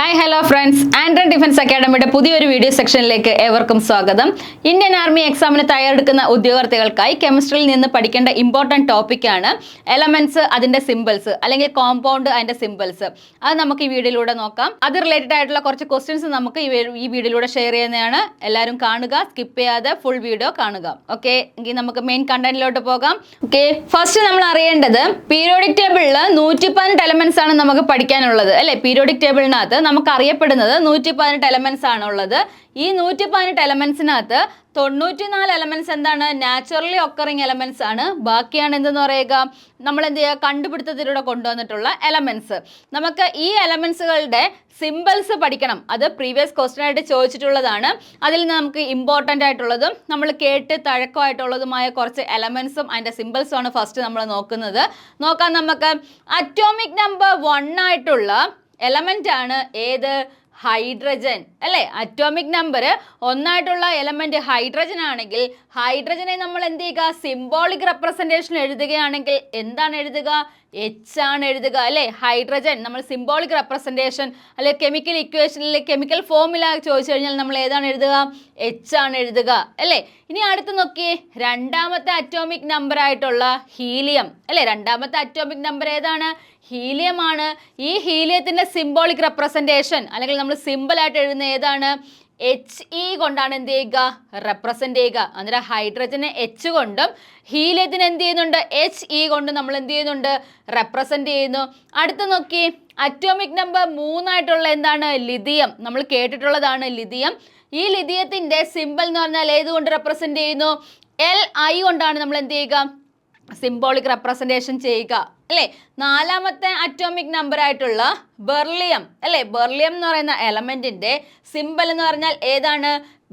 Hi hello friends, ആൻഡ്രൻ defence അക്കാഡമിയുടെ പുതിയൊരു video സെക്ഷനിലേക്ക് ഏവർക്കും സ്വാഗതം. ഇന്ത്യൻ ആർമി എക്സാമിന് തയ്യാറെടുക്കുന്ന ഉദ്യോഗാർത്ഥികൾക്കായി കെമിസ്ട്രിയിൽ നിന്ന് പഠിക്കേണ്ട ഇമ്പോർട്ടൻറ്റ് ടോപ്പിക്കാണ് എലമെന്റ്സ്, അതിൻ്റെ സിമ്പിൾസ് അല്ലെങ്കിൽ കോമ്പൗണ്ട് അതിൻ്റെ സിമ്പിൾസ്. അത് നമുക്ക് ഈ വീഡിയോയിലൂടെ നോക്കാം. അത് റിലേറ്റഡ് ആയിട്ടുള്ള കുറച്ച് ക്വസ്റ്റ്യൻസ് നമുക്ക് ഈ വീഡിയോയിലൂടെ ഷെയർ ചെയ്യുന്നതാണ്. എല്ലാവരും കാണുക, സ്കിപ്പ് ചെയ്യാതെ ഫുൾ വീഡിയോ കാണുക. ഓക്കെ, എങ്കിൽ നമുക്ക് മെയിൻ കണ്ടന്റിലോട്ട് പോകാം. ഓക്കെ, ഫസ്റ്റ് നമ്മൾ അറിയേണ്ടത് പീരിയോഡിക് ടേബിളിൽ 118 എലമെന്റ്സ് ആണ് നമുക്ക് പഠിക്കാനുള്ളത് അല്ലേ. പീരിയോഡിക് ടേബിളിനകത്ത് നമുക്ക് അറിയപ്പെടുന്നത് 118 എലമെന്റ്സ് ആണുള്ളത്. ഈ 118 എലമെന്റ്സിനകത്ത് 94 എലമെന്റ്സ് എന്താണ്, നാച്ചുറലി ഒക്കറിങ് എലമെന്റ്സ് ആണ്. ബാക്കിയാണ് എന്തെന്ന് പറയുക, നമ്മൾ എന്ത് ചെയ്യുക, കണ്ടുപിടുത്തത്തിലൂടെ കൊണ്ടുവന്നിട്ടുള്ള എലമെന്റ്സ്. നമുക്ക് ഈ എലമെന്റ്സുകളുടെ സിമ്പിൾസ് പഠിക്കണം. അത് പ്രീവിയസ് ക്വസ്റ്റ്യൻ ആയിട്ട് ചോദിച്ചിട്ടുള്ളതാണ്. അതിൽ നിന്ന് നമുക്ക് ഇമ്പോർട്ടൻ്റ് ആയിട്ടുള്ളതും നമ്മൾ കേട്ട് തഴക്കമായിട്ടുള്ളതുമായ കുറച്ച് എലമെന്റ്സും അതിൻ്റെ സിമ്പിൾസും ആണ് ഫസ്റ്റ് നമ്മൾ നോക്കുന്നത്. നോക്കാം നമുക്ക്. അറ്റോമിക് നമ്പർ 1 ആയിട്ടുള്ള എലമെന്റ് ആണ് ഏത്, ഹൈഡ്രജൻ അല്ലേ. അറ്റോമിക് നമ്പർ 1 ആയിട്ടുള്ള എലമെന്റ് ഹൈഡ്രജൻ ആണെങ്കിൽ ഹൈഡ്രജനെ നമ്മൾ എന്ത് ചെയ്യുക, സിംബോളിക് റെപ്രസെൻറ്റേഷൻ എഴുതുകയാണെങ്കിൽ എന്താണ് എഴുതുക, എച്ച് ആണ് എഴുതുക അല്ലേ. ഹൈഡ്രജൻ നമ്മൾ സിംബോളിക് റെപ്രസെൻറ്റേഷൻ അല്ലെങ്കിൽ കെമിക്കൽ ഇക്വേഷനിൽ കെമിക്കൽ ഫോമില ചോദിച്ചു കഴിഞ്ഞാൽ നമ്മൾ ഏതാണ് എഴുതുക, എച്ച് ആണ് എഴുതുക അല്ലേ. ഇനി അടുത്ത് നോക്കിയേ, രണ്ടാമത്തെ അറ്റോമിക് നമ്പർ ആയിട്ടുള്ള ഹീലിയം അല്ലേ. രണ്ടാമത്തെ അറ്റോമിക് നമ്പർ ഏതാണ്, ഹീലിയം ആണ്. ഈ ഹീലിയത്തിൻ്റെ സിംബോളിക് റെപ്രസെൻറ്റേഷൻ അല്ലെങ്കിൽ നമ്മൾ സിമ്പിൾ ആയിട്ട് എഴുതുന്ന ഏതാണ്, HE കൊണ്ടാണ് എന്ത് ചെയ്യുക, റെപ്രസെൻ്റ് ചെയ്യുക. അന്നേരം ഹൈഡ്രജനെ എച്ച് കൊണ്ടും ഹീലിയത്തിന് എന്ത് ചെയ്യുന്നുണ്ട്, HE കൊണ്ട് നമ്മൾ എന്ത് ചെയ്യുന്നുണ്ട്, റെപ്രസെൻ്റ് ചെയ്യുന്നു. അടുത്ത് നോക്കി, അറ്റോമിക് നമ്പർ 3 ആയിട്ടുള്ള എന്താണ്, ലിഥിയം. നമ്മൾ കേട്ടിട്ടുള്ളതാണ് ലിഥിയം. ഈ ലിഥിയത്തിൻ്റെ സിമ്പിൾ എന്ന് പറഞ്ഞാൽ ഏതുകൊണ്ട് റെപ്രസെൻ്റ് ചെയ്യുന്നു, LI കൊണ്ടാണ് നമ്മൾ എന്ത് ചെയ്യുക, സിംബോളിക് റെപ്രസെൻറ്റേഷൻ ചെയ്യുക അല്ലേ. നാലാമത്തെ അറ്റോമിക് നമ്പർ ആയിട്ടുള്ള ബെർലിയം അല്ലേ. ബെർലിയം എന്ന് പറയുന്ന എലമെന്റിന്റെ സിമ്പിൾ എന്ന് പറഞ്ഞാൽ ഏതാണ്,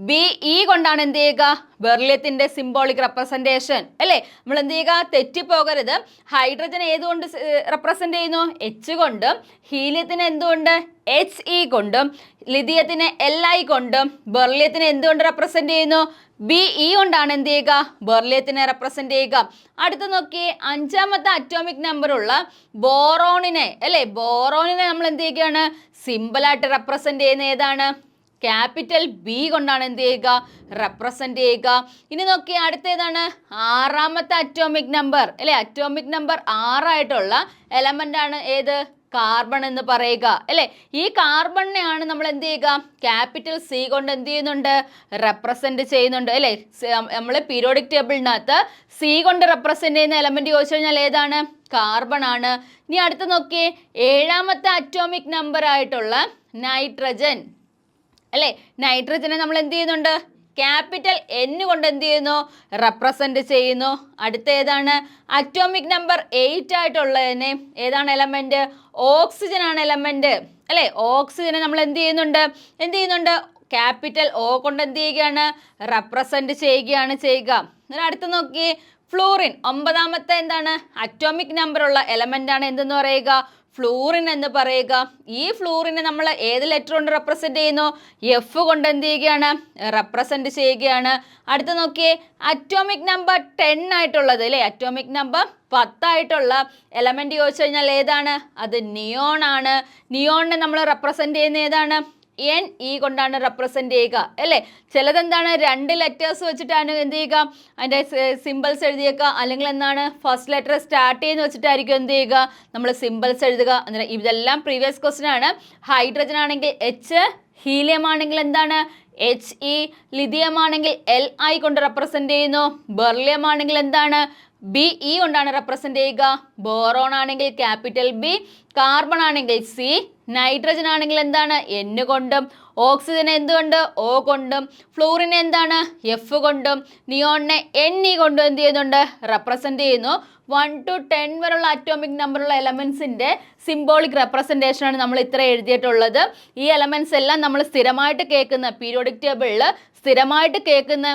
BE കൊണ്ടാണ് എന്ത് ചെയ്യുക, ബെർലിയത്തിന്റെ സിംബോളിക് റെപ്രസെൻറ്റേഷൻ അല്ലേ. നമ്മൾ എന്ത് ചെയ്യുക, തെറ്റിപ്പോകരുത്. ഹൈഡ്രജൻ ഏതുകൊണ്ട് റെപ്രസെൻ്റ് ചെയ്യുന്നു, എച്ച് കൊണ്ടും ഹീലിയത്തിന് എന്തുകൊണ്ട്, HE കൊണ്ടും ലിഥിയത്തിന് LI കൊണ്ടും ബെർലിയത്തിന് എന്തുകൊണ്ട് റെപ്രസെൻ്റ് ചെയ്യുന്നു, BE കൊണ്ടാണ് എന്ത് ചെയ്യുക, ബെർലിയത്തിനെ റെപ്രസെൻ്റ് ചെയ്യുക. അടുത്ത് നോക്കി, അഞ്ചാമത്തെ അറ്റോമിക് നമ്പർ ഉള്ള ബോറോണിനെ അല്ലേ. ബോറോണിനെ നമ്മൾ എന്ത് ചെയ്യുകയാണ്, സിമ്പിളായിട്ട് റെപ്രസെൻ്റ് ചെയ്യുന്ന ഏതാണ്, ക്യാപിറ്റൽ B കൊണ്ടാണ് എന്ത് ചെയ്യുക, റെപ്രസെൻ്റ് ചെയ്യുക. ഇനി നോക്കി, അടുത്തേതാണ് ആറാമത്തെ അറ്റോമിക് നമ്പർ അല്ലേ. അറ്റോമിക് നമ്പർ 6 ആയിട്ടുള്ള എലമെൻ്റ് ആണ് ഏത്, കാർബൺ എന്ന് പറയുക അല്ലേ. ഈ കാർബണിനെയാണ് നമ്മൾ എന്ത് ചെയ്യുക, ക്യാപിറ്റൽ C കൊണ്ട് എന്ത് ചെയ്യുന്നുണ്ട്, റെപ്രസെൻ്റ് ചെയ്യുന്നുണ്ട് അല്ലേ. നമ്മൾ പീരിയോഡിക് ടേബിളിനകത്ത് C കൊണ്ട് റെപ്രസെൻ്റ് ചെയ്യുന്ന എലമെന്റ് ചോദിച്ചു കഴിഞ്ഞാൽ ഏതാണ്, കാർബൺ ആണ്. ഇനി അടുത്ത് നോക്കിയേ, ഏഴാമത്തെ അറ്റോമിക് നമ്പർ ആയിട്ടുള്ള നൈട്രജൻ അല്ലേ. നൈട്രജനെ നമ്മൾ എന്ത് ചെയ്യുന്നുണ്ട്, ക്യാപിറ്റൽ N കൊണ്ട് എന്ത് ചെയ്യുന്നു, റെപ്രസെൻ്റ് ചെയ്യുന്നു. അടുത്ത ഏതാണ്, അറ്റോമിക് നമ്പർ 8 ആയിട്ടുള്ളതിനെ ഏതാണ് എലമെന്റ്, ഓക്സിജൻ ആണ് എലമെന്റ് അല്ലേ. ഓക്സിജനെ നമ്മൾ എന്ത് ചെയ്യുന്നുണ്ട്, ക്യാപിറ്റൽ O കൊണ്ട് എന്ത് ചെയ്യുകയാണ്, റെപ്രസെൻ്റ് ചെയ്യുകയാണ് ചെയ്യുക. എന്നാൽ അടുത്ത് നോക്കിയേ, ഫ്ലൂറിൻ 9ാമത്തെ എന്താണ് അറ്റോമിക് നമ്പർ ഉള്ള എലമെന്റ് ആണ് എന്തെന്ന് പറയുക, ഫ്ലൂറിൻ എന്ന് പറയുക. ഈ ഫ്ലൂറിനെ നമ്മൾ ഏത് ലെറ്റർ കൊണ്ട് റെപ്രസെൻ്റ് ചെയ്യുന്നു, F കൊണ്ട് എന്ത് ചെയ്യുകയാണ്, റെപ്രസെൻ്റ് ചെയ്യുകയാണ്. അടുത്ത് നോക്കിയേ, അറ്റോമിക് നമ്പർ 10 ആയിട്ടുള്ളത് അല്ലേ. അറ്റോമിക് നമ്പർ 10 ആയിട്ടുള്ള എലമെന്റ് ചോദിച്ചു കഴിഞ്ഞാൽ ഏതാണ്, അത് നിയോൺ ആണ്. നിയോണിനെ നമ്മൾ റെപ്രസെൻ്റ് ചെയ്യുന്ന ഏതാണ്, NE കൊണ്ടാണ് റെപ്രസെൻ്റ് ചെയ്യുക അല്ലേ. ചിലതെന്താണ് 2 ലെറ്റേഴ്സ് വെച്ചിട്ടാണ് എന്ത് ചെയ്യുക, അതിൻ്റെ സിമ്പിൾസ് എഴുതിയേക്കുക. അല്ലെങ്കിൽ എന്താണ്, ഫസ്റ്റ് ലെറ്റർ സ്റ്റാർട്ട് ചെയ്യുന്ന വെച്ചിട്ടായിരിക്കും എന്ത് ചെയ്യുക, നമ്മൾ സിമ്പിൾസ് എഴുതുക. അന്നേരം ഇതെല്ലാം പ്രീവിയസ് ക്വസ്റ്റ്യൻ ആണ്. ഹൈഡ്രജൻ ആണെങ്കിൽ H, ഹീലിയം ആണെങ്കിൽ എന്താണ്, HE, ലിഥിയം ആണെങ്കിൽ LI കൊണ്ട് റെപ്രസെൻ്റ് ചെയ്യുന്നു. ബെർലിയം ആണെങ്കിൽ എന്താണ്, BE കൊണ്ടാണ് റെപ്രസെൻ്റ് ചെയ്യുക. ബോറോൺ ആണെങ്കിൽ ക്യാപിറ്റൽ B, കാർബൺ ആണെങ്കിൽ C, നൈട്രജൻ ആണെങ്കിൽ എന്താണ്, N കൊണ്ടും, ഓക്സിജൻ എന്തുകൊണ്ട്, O കൊണ്ടും, ഫ്ലൂറിനെ എന്താണ്, F കൊണ്ടും, നിയോണിനെ NE കൊണ്ടും എന്ത് ചെയ്യുന്നുണ്ട്, റെപ്രസെൻ്റ് ചെയ്യുന്നു. 1 to 10 വരെയുള്ള അറ്റോമിക് നമ്പറുള്ള എലമെൻസിൻ്റെ സിംബോളിക് റെപ്രസെൻറ്റേഷൻ ആണ് നമ്മൾ ഇത്ര എഴുതിയിട്ടുള്ളത്. ഈ എലമെൻറ്റ്സ് എല്ലാം നമ്മൾ സ്ഥിരമായിട്ട് കേൾക്കുന്ന പീരിയോഡിക് ടേബിളിൽ സ്ഥിരമായിട്ട് കേൾക്കുന്ന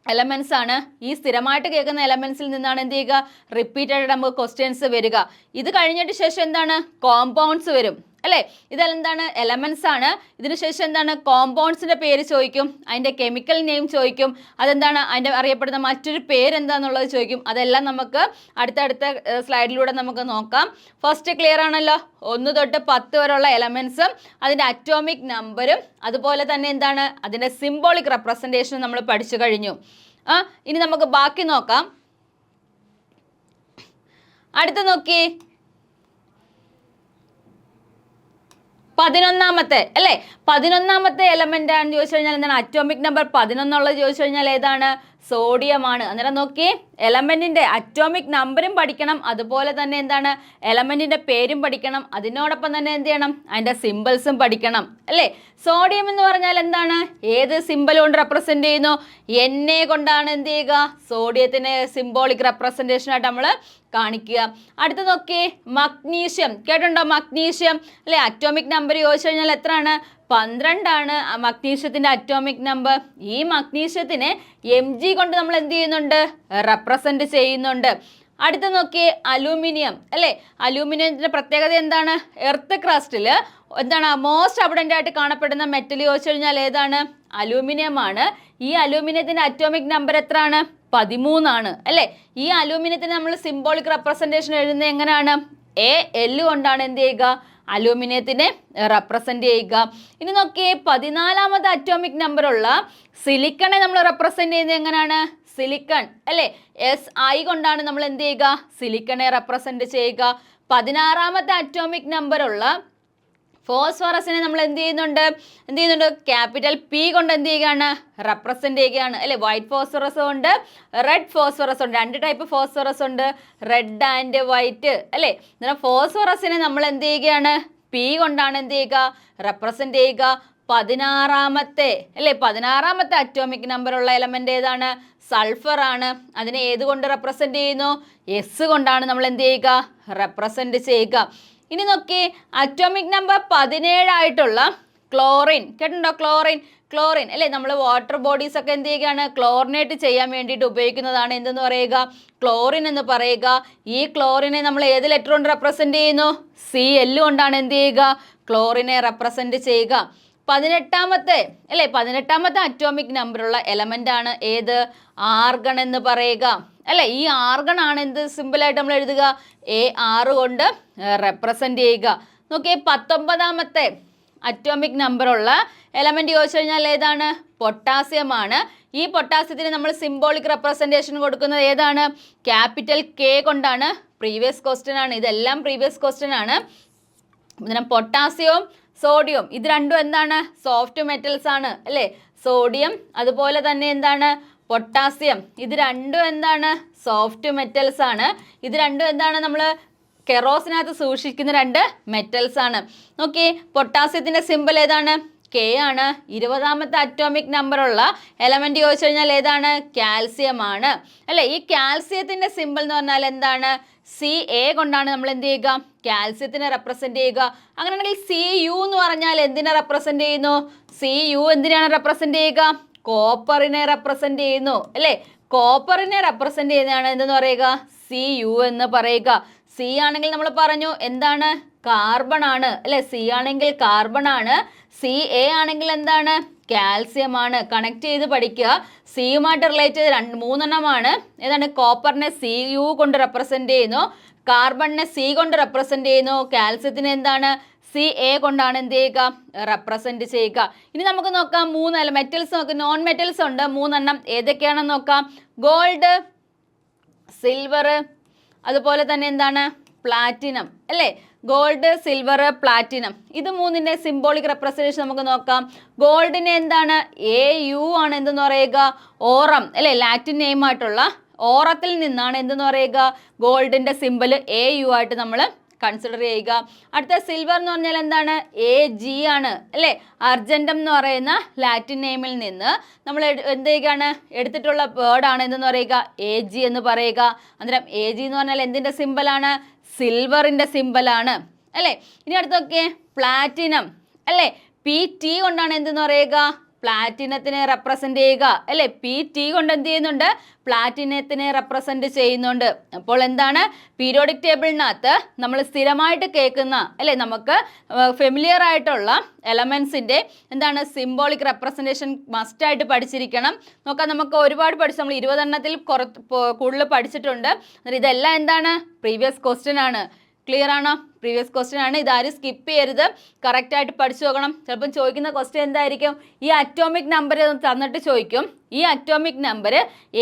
എലമെന്റ്സ് ആണ്. ഈ സ്ഥിരമായിട്ട് കേൾക്കുന്ന എലമെന്റ്സിൽ നിന്നാണ് എന്ത് ചെയ്യുക, റിപ്പീറ്റഡ് നമുക്ക് ക്വസ്റ്റ്യൻസ് വരിക. ഇത് കഴിഞ്ഞിട്ട് ശേഷം എന്താണ്, കോമ്പൗണ്ട്സ് വരും അല്ലേ? ഇതെന്താണ്? എലമെന്റ്സ് ആണ്. ഇതിനുശേഷം എന്താണ്? കോമ്പൗണ്ട്സിന്റെ പേര് ചോദിക്കും, അതിന്റെ കെമിക്കൽ നെയിം ചോദിക്കും, അതെന്താണ് അതിന്റെ അറിയപ്പെടുന്ന മറ്റൊരു പേര് എന്താണെന്നുള്ളത് ചോദിക്കും. അതെല്ലാം നമുക്ക് അടുത്തടുത്ത സ്ലൈഡിലൂടെ നമുക്ക് നോക്കാം. ഫസ്റ്റ് ക്ലിയർ ആണല്ലോ? 1 തൊട്ട് 10 വരെയുള്ള എലമെന്റ്സും അതിന്റെ അറ്റോമിക് നമ്പറും അതുപോലെ തന്നെ എന്താണ് അതിന്റെ സിംബോളിക് റെപ്രസെന്റേഷനും നമ്മൾ പഠിച്ചു കഴിഞ്ഞു. ഇനി നമുക്ക് ബാക്കി നോക്കാം. അടുത്ത നോക്കി 11ാമത്തെ അല്ലേ? 11ാമത്തെ എലമെന്റ് ആണെന്ന് ചോദിച്ചു കഴിഞ്ഞാൽ എന്താണ്? അറ്റോമിക് നമ്പർ 11 ഉള്ളത് ചോദിച്ചു കഴിഞ്ഞാൽ ഏതാണ്? സോഡിയം ആണ്. അന്നേരം നോക്കി, എലമെന്റിന്റെ അറ്റോമിക് നമ്പറും പഠിക്കണം, അതുപോലെ തന്നെ എന്താണ് എലമെന്റിന്റെ പേരും പഠിക്കണം, അതിനോടൊപ്പം തന്നെ എന്ത് ചെയ്യണം? അതിന്റെ സിമ്പിൾസും പഠിക്കണം അല്ലേ? സോഡിയം എന്ന് പറഞ്ഞാൽ എന്താണ്? ഏത് സിമ്പിൾ കൊണ്ട് റെപ്രസെന്റ് ചെയ്യുന്നു? Na കൊണ്ടാണ് എന്ത് ചെയ്യുക? സോഡിയത്തിന് സിംബോളിക് റെപ്രസെന്റേഷൻ ആയിട്ട് നമ്മൾ കാണിക്കുക. അടുത്ത് നോക്കി, മഗ്നീഷ്യം. കേട്ടുണ്ടോ? മഗ്നീഷ്യം അല്ലെ? അറ്റോമിക് നമ്പർ ചോദിച്ചു കഴിഞ്ഞാൽ എത്രയാണ്? 12 ആണ് മഗ്നീഷ്യത്തിന്റെ അറ്റോമിക് നമ്പർ. ഈ മഗ്നീഷ്യത്തിനെ Mg കൊണ്ട് നമ്മൾ എന്ത് ചെയ്യുന്നുണ്ട്? റെപ്രസെന്റ് ചെയ്യുന്നുണ്ട്. അടുത്ത് നോക്കി, അലൂമിനിയം അല്ലേ? അലൂമിനിയത്തിന്റെ പ്രത്യേകത എന്താണ്? എർത്ത് ക്രസ്റ്റിൽ എന്താണ് മോസ്റ്റ് അബഡന്റ് ആയിട്ട് കാണപ്പെടുന്ന മെറ്റൽ ചോദിച്ചു കഴിഞ്ഞാൽ ഏതാണ്? അലൂമിനിയം ആണ്. ഈ അലൂമിനിയത്തിന്റെ അറ്റോമിക് നമ്പർ എത്രയാണ്? 13 ആണ് അല്ലേ? ഈ അലൂമിനിയത്തിന് നമ്മൾ സിംബോളിക് റെപ്രസെന്റേഷൻ എഴുതുന്നത് എങ്ങനെയാണ്? Al കൊണ്ടാണ് എന്ത് ചെയ്യുക? അലൂമിനിയത്തിനെ റെപ്രസെന്റ് ചെയ്യുക. ഇനി നോക്കിയേ, 14ാമത്തെ അറ്റോമിക് നമ്പർ ഉള്ള സിലിക്കണെ നമ്മൾ റെപ്രസെന്റ് ചെയ്യുന്നത് എങ്ങനെയാണ്? സിലിക്കൺ അല്ലേ? Si കൊണ്ടാണ് നമ്മൾ എന്ത് ചെയ്യുക? സിലിക്കണെ റെപ്രസെന്റ് ചെയ്യുക. 16ാമത്തെ അറ്റോമിക് നമ്പർ ഉള്ള ഫോസ്ഫറസിനെ നമ്മൾ എന്ത് ചെയ്യുന്നുണ്ട്? ക്യാപിറ്റൽ P കൊണ്ട് എന്ത് ചെയ്യുകയാണ്? റെപ്രസെന്റ് ചെയ്യുകയാണ് അല്ലെ? വൈറ്റ് ഫോസ്ഫറസ് ഉണ്ട്, റെഡ് ഫോസ്ഫറസ് ഉണ്ട്. 2 ടൈപ്പ് ഫോസ്ഫറസ് ഉണ്ട്, റെഡ് ആൻഡ് വൈറ്റ് അല്ലേ? അന്നേരം ഫോസ്ഫറസിനെ നമ്മൾ എന്ത് ചെയ്യുകയാണ്? P കൊണ്ടാണ് എന്ത് ചെയ്യുക? റെപ്രസെന്റ് ചെയ്യുക. 16ാമത്തെ അല്ലേ? 16ാമത്തെ അറ്റോമിക് നമ്പർ ഉള്ള എലമെന്റ് ഏതാണ്? സൾഫർ ആണ്. അതിനെ ഏത് കൊണ്ട് റെപ്രസെന്റ് ചെയ്യുന്നു? S കൊണ്ടാണ് നമ്മൾ എന്ത് ചെയ്യുക? റെപ്രസെന്റ് ചെയ്യുക. ഇനി നോക്കി, അറ്റോമിക് നമ്പർ 17 ആയിട്ടുള്ള ക്ലോറിൻ. കേട്ടിട്ടുണ്ടോ? ക്ലോറിൻ അല്ലേ? നമ്മൾ വാട്ടർ ബോഡീസ് ഒക്കെ എന്ത് ചെയ്യുകയാണ്? ക്ലോറിനേറ്റ് ചെയ്യാൻ വേണ്ടിയിട്ട് ഉപയോഗിക്കുന്നതാണ് എന്തെന്ന് പറയുക? ക്ലോറിൻ എന്ന് പറയുക. ഈ ക്ലോറിനെ നമ്മൾ ഏത് ലെറ്റർ കൊണ്ട് റെപ്രസെന്റ് ചെയ്യുന്നു? Cl കൊണ്ടാണ് എന്ത് ചെയ്യുക? ക്ലോറിനെ റെപ്രസെന്റ് ചെയ്യുക. 18ാമത്തെ അറ്റോമിക് നമ്പർ ഉള്ള എലമെന്റ് ആണ് ഏത്? ആർഗൺ എന്ന് പറയുക അല്ലെ? ഈ ആർഗൺ ആണ് എന്ത് സിമ്പിൾ ആയിട്ട് നമ്മൾ എഴുതുക? Ar കൊണ്ട് റെപ്രസെന്റ് ചെയ്യുക. നോക്കിയേ, 19ാമത്തെ അറ്റോമിക് നമ്പർ ഉള്ള എലമെന്റ് ചോദിച്ചു കഴിഞ്ഞാൽ ഏതാണ്? പൊട്ടാസ്യം ആണ്. ഈ പൊട്ടാസ്യത്തിന് നമ്മൾ സിംബോളിക് റെപ്രസെന്റേഷൻ കൊടുക്കുന്നത് ഏതാണ്? ക്യാപിറ്റൽ K കൊണ്ടാണ്. പ്രീവിയസ് ക്വസ്റ്റ്യൻ ആണ്, ഇതെല്ലാം പ്രീവിയസ് ക്വസ്റ്റ്യൻ ആണ്. പൊട്ടാസ്യവും സോഡിയം ഇത് രണ്ടും എന്താണ്? സോഫ്റ്റ് മെറ്റൽസ് ആണ് അല്ലേ? സോഡിയം അതുപോലെ തന്നെ എന്താണ്? പൊട്ടാസ്യം ഇത് രണ്ടും എന്താണ്? സോഫ്റ്റ് മെറ്റൽസ് ആണ്. ഇത് രണ്ടും എന്താണ്? നമ്മൾ കെറോസിനകത്ത് സൂക്ഷിക്കുന്ന 2 മെറ്റൽസ് ആണ്. നോക്കി, പൊട്ടാസ്യത്തിന്റെ സിമ്പിൾ ഏതാണ്? K ആണ്. 20ാമത്തെ അറ്റോമിക് നമ്പർ ഉള്ള എലമെന്റ് ചോദിച്ചു കഴിഞ്ഞാൽ ഏതാണ്? കാൽസ്യം ആണ് അല്ലേ? ഈ കാൽസ്യത്തിന്റെ സിമ്പിൾ എന്ന് പറഞ്ഞാൽ എന്താണ്? Ca കൊണ്ടാണ് നമ്മൾ എന്ത് ചെയ്യുക? കാൽസ്യത്തിനെ റെപ്രസെന്റ് ചെയ്യുക. അങ്ങനെയാണെങ്കിൽ Cu എന്ന് പറഞ്ഞാൽ എന്തിനെ റെപ്രസെന്റ് ചെയ്യുന്നു? Cu എന്തിനാണ് റെപ്രസെന്റ് ചെയ്യുക? കോപ്പറിനെ റെപ്രസെന്റ് ചെയ്യുന്നു അല്ലേ? കോപ്പറിനെ റെപ്രസെന്റ് ചെയ്യുന്നതാണ് എന്തെന്ന് പറയുക? Cu എന്ന് പറയുക. C ആണെങ്കിൽ നമ്മൾ പറഞ്ഞു എന്താണ്? കാർബൺ ആണ് അല്ലെ? C ആണെങ്കിൽ കാർബൺ ആണ്. Ca ആണെങ്കിൽ എന്താണ്? കാൽസ്യം ആണ്. കണക്ട് ചെയ്ത് പഠിക്കുക. സിയുമായിട്ട് റിലേറ്റ് ചെയ്ത് 3 എണ്ണമാണ്. ഏതാണ്? കോപ്പറിനെ Cu കൊണ്ട് റെപ്രസെന്റ് ചെയ്യുന്നു, കാർബണിനെ C കൊണ്ട് റെപ്രസെന്റ് ചെയ്യുന്നു, കാൽസ്യത്തിന് എന്താണ്? Ca കൊണ്ടാണ് എന്ത് ചെയ്യുക? റെപ്രസെന്റ് ചെയ്യുക. ഇനി നമുക്ക് നോക്കാം 3 മെറ്റൽസ് നോക്കാം. നോൺ മെറ്റൽസ് ഉണ്ട് 3 എണ്ണം. ഏതൊക്കെയാണെന്ന് നോക്കാം. ഗോൾഡ്, സിൽവർ, അതുപോലെ തന്നെ എന്താണ്? പ്ലാറ്റിനം അല്ലേ? ഗോൾഡ്, സിൽവർ, പ്ലാറ്റിനം ഇത് 3ന്റെ സിംബോളിക് റെപ്രസെന്റേഷൻ നമുക്ക് നോക്കാം. ഗോൾഡിന് എന്താണ്? Au ആണ് എന്തെന്ന് പറയുക? ഓറം അല്ലേ? ലാറ്റിൻ നെയിം ആയിട്ടുള്ള ഓറത്തിൽ നിന്നാണ് എന്തെന്ന് പറയുക? ഗോൾഡിന്റെ സിമ്പിൾ Au ആയിട്ട് നമ്മൾ കൺസിഡർ ചെയ്യുക. അടുത്ത സിൽവർ എന്ന് പറഞ്ഞാൽ എന്താണ്? Ag ആണ് അല്ലേ? അർജന്റം എന്ന് പറയുന്ന ലാറ്റിൻ നെയിമിൽ നിന്ന് നമ്മൾ എന്ത് ചെയ്യുകയാണ്? എടുത്തിട്ടുള്ള വേർഡാണ് എന്തെന്ന് പറയുക? Ag എന്ന് പറയുക. അന്നേരം Ag എന്ന് പറഞ്ഞാൽ എന്തിൻ്റെ സിമ്പിളാണ്? സിൽവറിൻ്റെ സിമ്പിളാണ് അല്ലേ? ഇനി അടുത്തൊക്കെ പ്ലാറ്റിനം അല്ലേ? Pt കൊണ്ടാണ് എന്തെന്ന് പറയുക? പ്ലാറ്റിനത്തിനെ റെപ്രസെന്റ് ചെയ്യുക അല്ലെ. PT കൊണ്ട് എന്ത് ചെയ്യുന്നുണ്ട്? പ്ലാറ്റിനത്തിനെ റെപ്രസെന്റ് ചെയ്യുന്നുണ്ട്. അപ്പോൾ എന്താണ്? പീരിയോഡിക് ടേബിളിനകത്ത് നമ്മൾ സ്ഥിരമായിട്ട് കേൾക്കുന്ന അല്ലെ, നമുക്ക് ഫെമിലിയർ ആയിട്ടുള്ള എലമെന്റ്സിന്റെ എന്താണ് സിംബോളിക് റെപ്രസെന്റേഷൻ മസ്റ്റ് ആയിട്ട് പഠിച്ചിരിക്കണം. നോക്കാം, നമുക്ക് ഒരുപാട് പഠിച്ചു, നമ്മൾ 20 എണ്ണത്തിൽ കൂടുതൽ പഠിച്ചിട്ടുണ്ട്. ഇതെല്ലാം എന്താണ്? പ്രീവിയസ് ക്വസ്റ്റ്യൻ ആണ്. ക്ലിയർ ആണോ? പ്രീവിയസ് ക്വസ്റ്റ്യൻ ആണ്. ഇതാരും സ്കിപ്പ് ചെയ്യരുത്, കറക്റ്റായിട്ട് പഠിച്ചു നോക്കണം. ചിലപ്പം ചോദിക്കുന്ന ക്വസ്റ്റ്യൻ എന്തായിരിക്കും? ഈ അറ്റോമിക് നമ്പർ തന്നിട്ട് ചോദിക്കും. ഈ അറ്റോമിക് നമ്പർ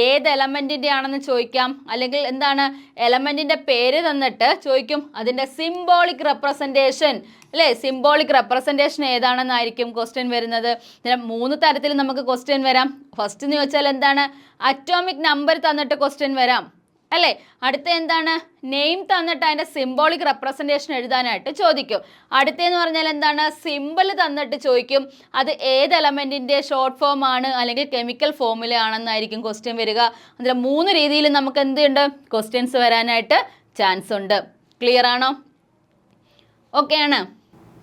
ഏത് എലമെൻറ്റിൻ്റെ ആണെന്ന് ചോദിക്കാം. അല്ലെങ്കിൽ എന്താണ്? എലമെൻറ്റിൻ്റെ പേര് തന്നിട്ട് ചോദിക്കും. അതിൻ്റെ സിംബോളിക് റെപ്രസെൻറ്റേഷൻ അല്ലേ, സിംബോളിക് റെപ്രസെൻറ്റേഷൻ ഏതാണെന്നായിരിക്കും ക്വസ്റ്റ്യൻ വരുന്നത്. ഇതിന് 3 തരത്തിൽ നമുക്ക് ക്വസ്റ്റ്യൻ വരാം. ഫസ്റ്റ് എന്ന് ചോദിച്ചാൽ എന്താണ്? അറ്റോമിക് നമ്പർ തന്നിട്ട് ക്വസ്റ്റ്യൻ വരാം അല്ലേ. അടുത്ത എന്താണ്? നെയിം തന്നിട്ട് അതിൻ്റെ സിംബോളിക് റെപ്രസെൻറ്റേഷൻ എഴുതാനായിട്ട് ചോദിക്കും. അടുത്തതെന്ന് പറഞ്ഞാൽ എന്താണ്? സിമ്പിൾ തന്നിട്ട് ചോദിക്കും. അത് ഏത് എലമെൻറ്റിൻ്റെ ഷോർട്ട് ഫോം ആണ് അല്ലെങ്കിൽ കെമിക്കൽ ഫോമുല ആണെന്നായിരിക്കും ക്വസ്റ്റ്യൻ വരിക. അതിൽ 3 രീതിയിൽ നമുക്ക് എന്തുണ്ട്? ക്വസ്റ്റ്യൻസ് വരാനായിട്ട് ചാൻസ് ഉണ്ട്. ക്ലിയർ ആണോ? ഓക്കെ ആണ്.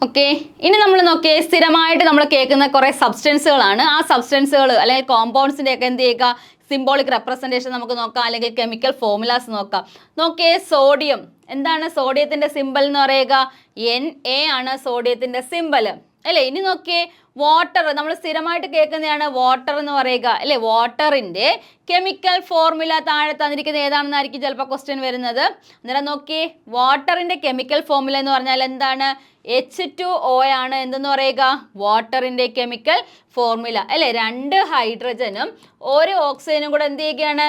ഓക്കെ, ഇനി നമ്മൾ നോക്കിയേ, സ്ഥിരമായിട്ട് നമ്മൾ കേൾക്കുന്ന കുറേ സബ്സ്റ്റൻസുകളാണ്. ആ സബ്സ്റ്റൻസുകൾ അല്ലെങ്കിൽ കോമ്പൗണ്ട്സിൻ്റെ ഒക്കെ എന്ത് ചെയ്യുക? സിംബോളിക് റെപ്രസെൻറ്റേഷൻ നമുക്ക് നോക്കാം, അല്ലെങ്കിൽ കെമിക്കൽ ഫോമുലാസ് നോക്കാം. നോക്കിയേ, സോഡിയം. എന്താണ് സോഡിയത്തിൻ്റെ സിമ്പൽ എന്ന് പറയുക? Na ആണ് സോഡിയത്തിൻ്റെ സിമ്പൽ അല്ലേ. ഇനി നോക്കിയേ, വാട്ടർ. നമ്മൾ സ്ഥിരമായിട്ട് കേൾക്കുന്നതാണ് വാട്ടർ എന്ന് പറയുക അല്ലേ. വാട്ടറിൻ്റെ കെമിക്കൽ ഫോർമുല താഴെ തന്നിരിക്കുന്നത് ഏതാണെന്നായിരിക്കും ചിലപ്പോൾ ക്വസ്റ്റ്യൻ വരുന്നത്. അന്നേരം നോക്കിയേ, വാട്ടറിൻ്റെ കെമിക്കൽ ഫോർമുല എന്ന് പറഞ്ഞാൽ എന്താണ്? H2O ആണ് എന്തെന്ന് പറയുക? വാട്ടറിൻ്റെ കെമിക്കൽ ഫോർമുല അല്ലേ. 2 ഹൈഡ്രജനും 1 ഓക്സിജനും കൂടെ എന്ത് ചെയ്യുകയാണ്?